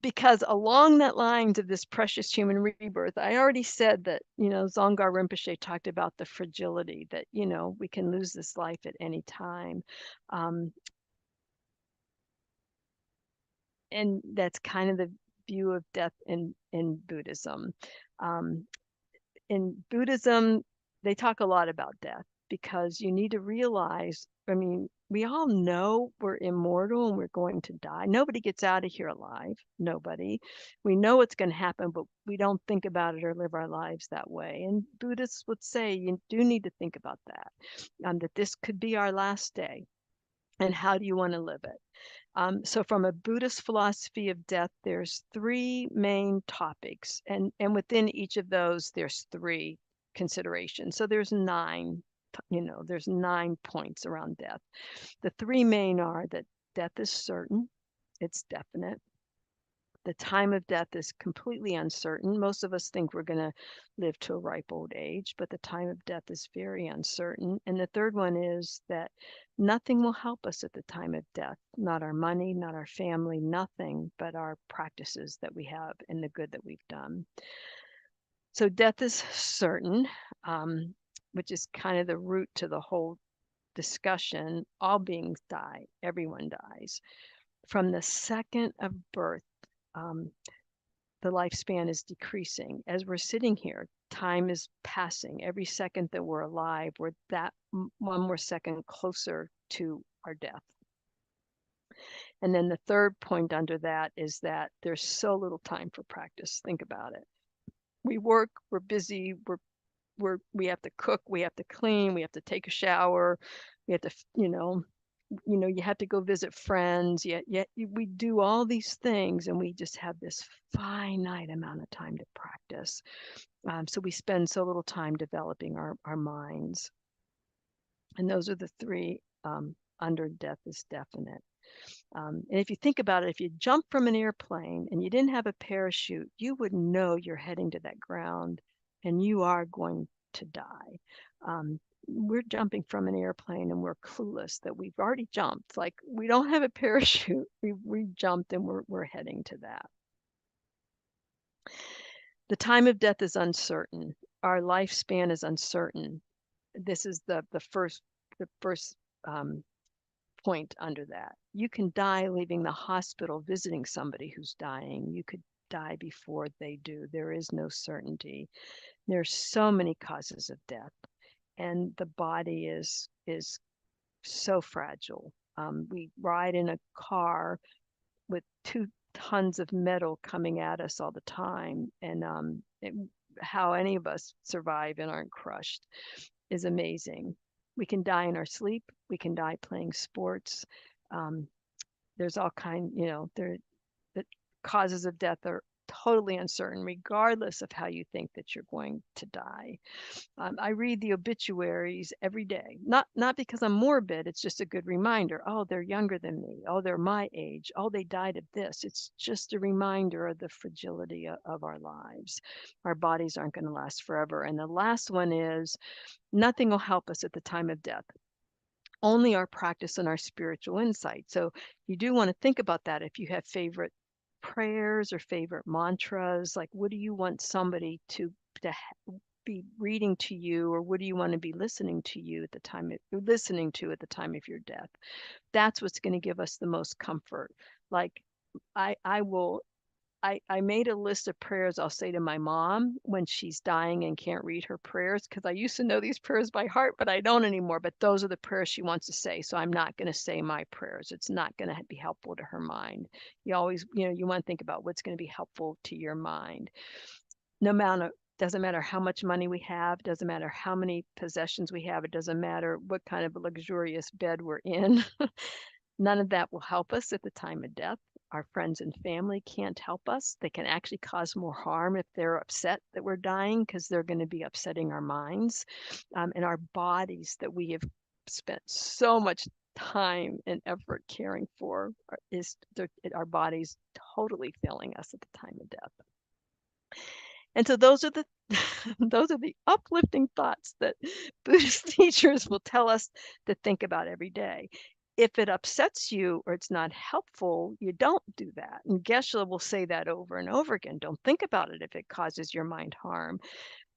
Because along that lines of this precious human rebirth, I already said that, Dzongkhar Rinpoche talked about the fragility that, we can lose this life at any time. And that's kind of the view of death in Buddhism. In Buddhism, they talk a lot about death, because you need to realize, we all know we're immortal and we're going to die. Nobody gets out of here alive. Nobody. We know what's going to happen, but we don't think about it or live our lives that way. And Buddhists would say you do need to think about that, that this could be our last day. And how do you want to live it? So from a Buddhist philosophy of death, there's 3 main topics. And within each of those, there's 3 considerations. So there's 9. There's 9 points around death. The 3 main are that death is certain, it's definite. The time of death is completely uncertain. Most of us think we're going to live to a ripe old age, but the time of death is very uncertain. And the third one is that nothing will help us at the time of death. Not our money, not our family, nothing but our practices that we have and the good that we've done. So death is certain, which is kind of the root to the whole discussion. All beings die. Everyone dies. From the second of birth, the lifespan is decreasing. As we're sitting here, time is passing. Every second that we're alive, we're that one more second closer to our death. And then the third point under that is that there's so little time for practice. Think about it. We work, we're busy, we have to cook, we have to clean, we have to take a shower, we have to, you have to go visit friends. Yet we do all these things, and we just have this finite amount of time to practice. So we spend so little time developing our minds. And those are the three under death is definite. And if you think about it, if you jump from an airplane and you didn't have a parachute, you would know you're heading to that ground and you are going to die. We're jumping from an airplane and we're clueless that we've already jumped. Like, we don't have a parachute. We jumped and we're heading to that. The time of death is uncertain. Our lifespan is uncertain. This is the first point under that. You can die leaving the hospital visiting somebody who's dying. You could die before they do. There is no certainty. There's so many causes of death, and the body is so fragile. We ride in a car with 2 tons of metal coming at us all the time, and how any of us survive and aren't crushed is amazing. We can die in our sleep. We can die playing sports. There's all the causes of death are totally uncertain, regardless of how you think that you're going to die. I read the obituaries every day, not because I'm morbid. It's just a good reminder. Oh, they're younger than me. Oh, they're my age. Oh, they died of this. It's just a reminder of the fragility of our lives. Our bodies aren't going to last forever. And the last one is, nothing will help us at the time of death. Only our practice and our spiritual insight. So you do want to think about that. If you have favorite prayers or favorite mantras, like, what do you want somebody to be reading to you, or what do you want to be listening to at the time of your death? That's what's going to give us the most comfort. Like, I made a list of prayers I'll say to my mom when she's dying and can't read her prayers, because I used to know these prayers by heart, but I don't anymore. But those are the prayers she wants to say. So I'm not going to say my prayers. It's not going to be helpful to her mind. You always, you want to think about what's going to be helpful to your mind. Doesn't matter how much money we have, doesn't matter how many possessions we have, it doesn't matter what kind of a luxurious bed we're in. None of that will help us at the time of death. Our friends and family can't help us. They can actually cause more harm if they're upset that we're dying, because they're going to be upsetting our minds. And our bodies that we have spent so much time and effort caring for, our bodies totally failing us at the time of death. And so those are the those are the uplifting thoughts that Buddhist teachers will tell us to think about every day. If it upsets you or it's not helpful, you don't do that. And Geshe will say that over and over again. Don't think about it if it causes your mind harm.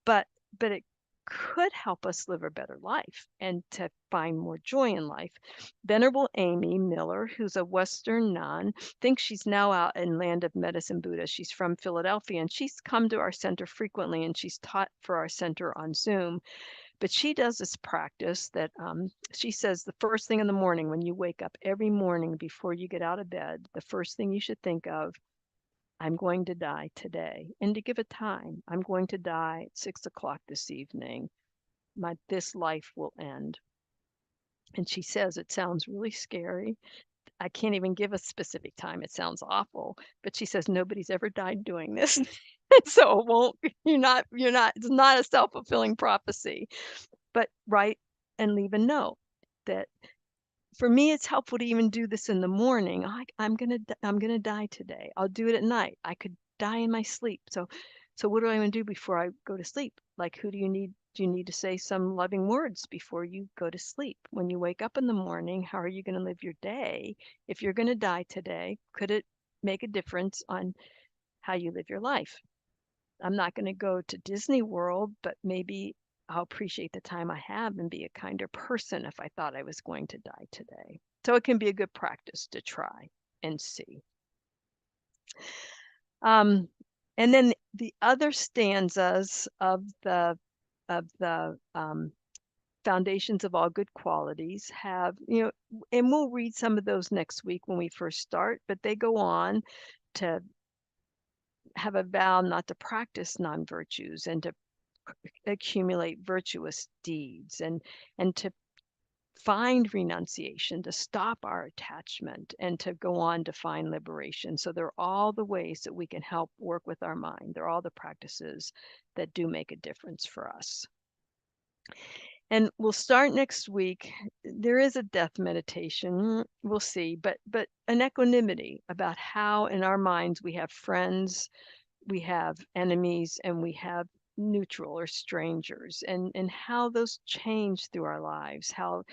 But it could help us live a better life and to find more joy in life. Venerable Amy Miller, who's a Western nun, thinks she's now out in Land of Medicine Buddha. She's from Philadelphia, and she's come to our center frequently, and she's taught for our center on Zoom. But she does this practice that she says the first thing in the morning, when you wake up every morning before you get out of bed, the first thing you should think of, I'm going to die today. And to give it time, I'm going to die at 6 o'clock this evening. This life will end. And she says it sounds really scary. I can't even give a specific time. It sounds awful. But she says nobody's ever died doing this. So it won't, it's not a self-fulfilling prophecy. But write and leave a note that, for me, it's helpful to even do this in the morning. I'm gonna die today. I'll do it at night. I could die in my sleep. So what do I want to do before I go to sleep? Like, who do you need? Do you need to say some loving words before you go to sleep? When you wake up in the morning, how are you going to live your day? If you're going to die today, could it make a difference on how you live your life? I'm not going to go to Disney World, but maybe I'll appreciate the time I have and be a kinder person if I thought I was going to die today. So it can be a good practice to try and see. And then the other stanzas of the foundations of all good qualities have, and we'll read some of those next week when we first start, but they go on to have a vow not to practice non-virtues and to accumulate virtuous deeds and to find renunciation, to stop our attachment, and to go on to find liberation. So they're all the ways that we can help work with our mind. They're all the practices that do make a difference for us. And we'll start next week. There is a death meditation. We'll see, but an equanimity about how in our minds we have friends, we have enemies, and we have neutral or strangers, and how those change through our lives, how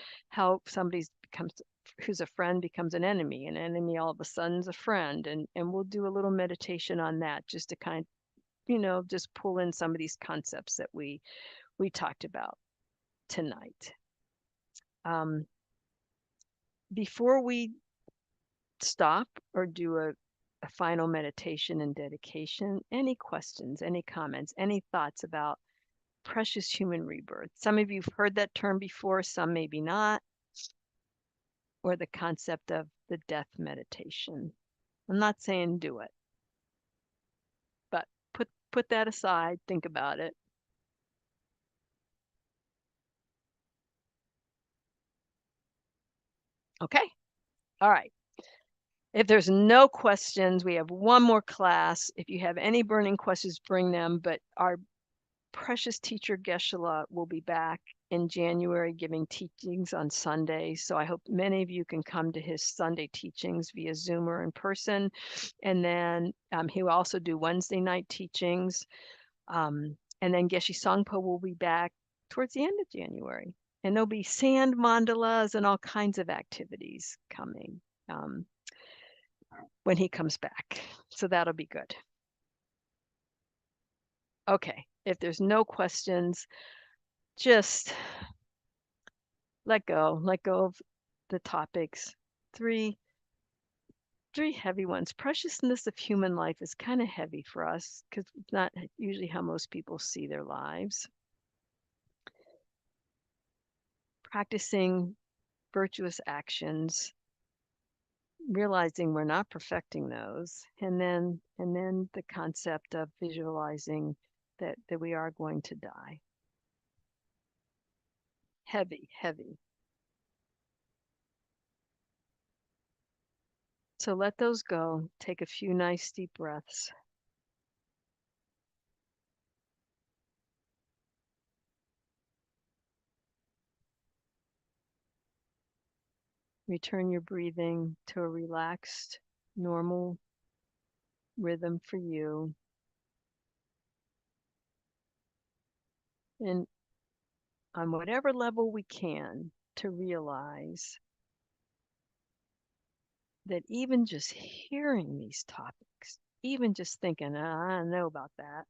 somebody becomes who's a friend becomes an enemy all of a sudden is a friend, and we'll do a little meditation on that just to kind of just pull in some of these concepts that we talked about tonight. Before we stop or do a final meditation and dedication, any questions, any comments, any thoughts about precious human rebirth? Some of you've heard that term before, some maybe not, or the concept of the death meditation. I'm not saying do it, but put that aside, think about it. Okay. All right. If there's no questions, we have one more class. If you have any burning questions, bring them. But our precious teacher Geshe-la will be back in January giving teachings on Sunday. So I hope many of you can come to his Sunday teachings via Zoom or in person. And then he will also do Wednesday night teachings. And then Geshe Sangpo will be back towards the end of January. And there'll be sand mandalas and all kinds of activities coming when he comes back. So that'll be good. Okay, if there's no questions, just let go of the topics. Three heavy ones. Preciousness of human life is kind of heavy for us because it's not usually how most people see their lives. Practicing virtuous actions, realizing we're not perfecting those, and then the concept of visualizing that we are going to die. Heavy. So let those go. Take a few nice deep breaths. Return your breathing to a relaxed, normal rhythm for you. And on whatever level we can, to realize that even just hearing these topics, even just thinking, I don't know about that.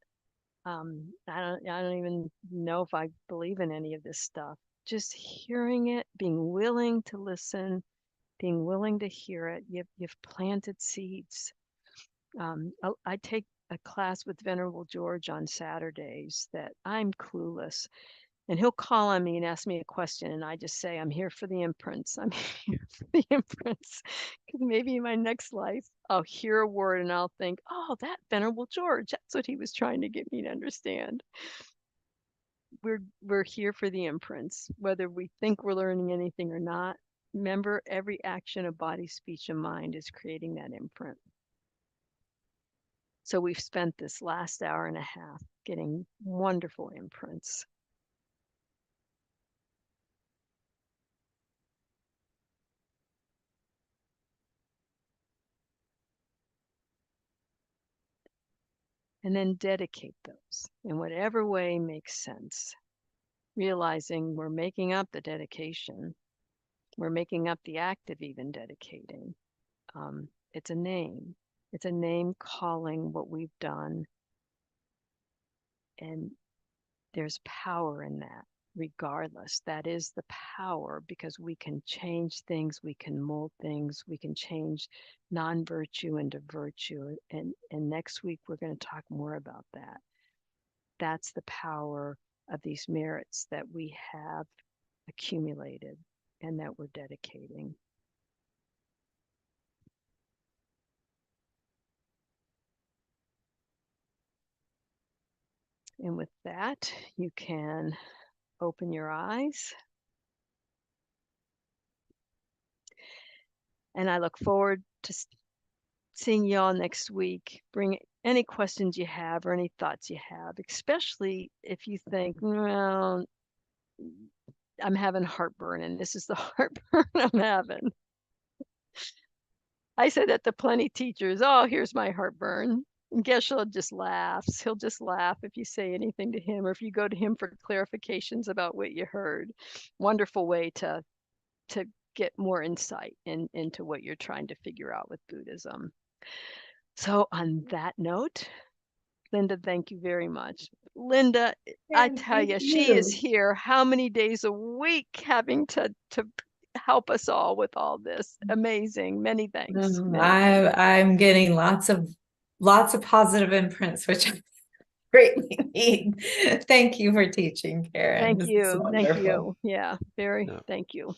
I don't even know if I believe in any of this stuff. Just hearing it, being willing to listen, being willing to hear it, you've planted seeds. I take a class with Venerable George on Saturdays that I'm clueless. And he'll call on me and ask me a question, and I just say, I'm here for the imprints. I'm here for the imprints. Because maybe in my next life, I'll hear a word and I'll think, oh, that Venerable George, that's what he was trying to get me to understand. We're here for the imprints, whether we think we're learning anything or not. Remember, every action of body, speech, and mind is creating that imprint. So we've spent this last hour and a half getting wonderful imprints. And then dedicate those in whatever way makes sense. Realizing we're making up the dedication. We're making up the act of even dedicating. It's a name. It's a name calling what we've done. And there's power in that. regardless. That is the power, because we can change things, we can mold things, we can change non-virtue into virtue. And next week we're going to talk more about that. That's the power of these merits that we have accumulated and that we're dedicating. And with that, you can open your eyes. And I look forward to seeing you all next week. Bring any questions you have or any thoughts you have, especially if you think, well, I'm having heartburn and this is the heartburn I'm having. I said that to plenty of teachers. Oh, here's my heartburn. And Geshe just laughs. He'll just laugh if you say anything to him, or if you go to him for clarifications about what you heard. Wonderful way to get more insight into what you're trying to figure out with Buddhism. So on that note, Linda, thank you very much. Linda, I tell you, she is here how many days a week having to help us all with all this. Amazing. Many thanks. I'm getting lots of positive imprints, which I greatly need. Thank you for teaching, Karen. Thank This is you. Thank wonderful. you. Yeah, Yeah. thank you.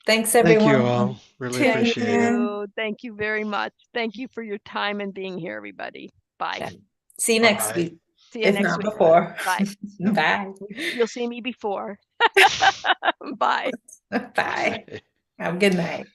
Thanks, Thank everyone. you all. Really Tune appreciate it. in. Thank you very much. Thank you for your time and being here, everybody. Bye. Okay. See you next Bye. week. See you If next not week. before. Bye. Bye. You'll see me before. Bye. Bye. Have a good night.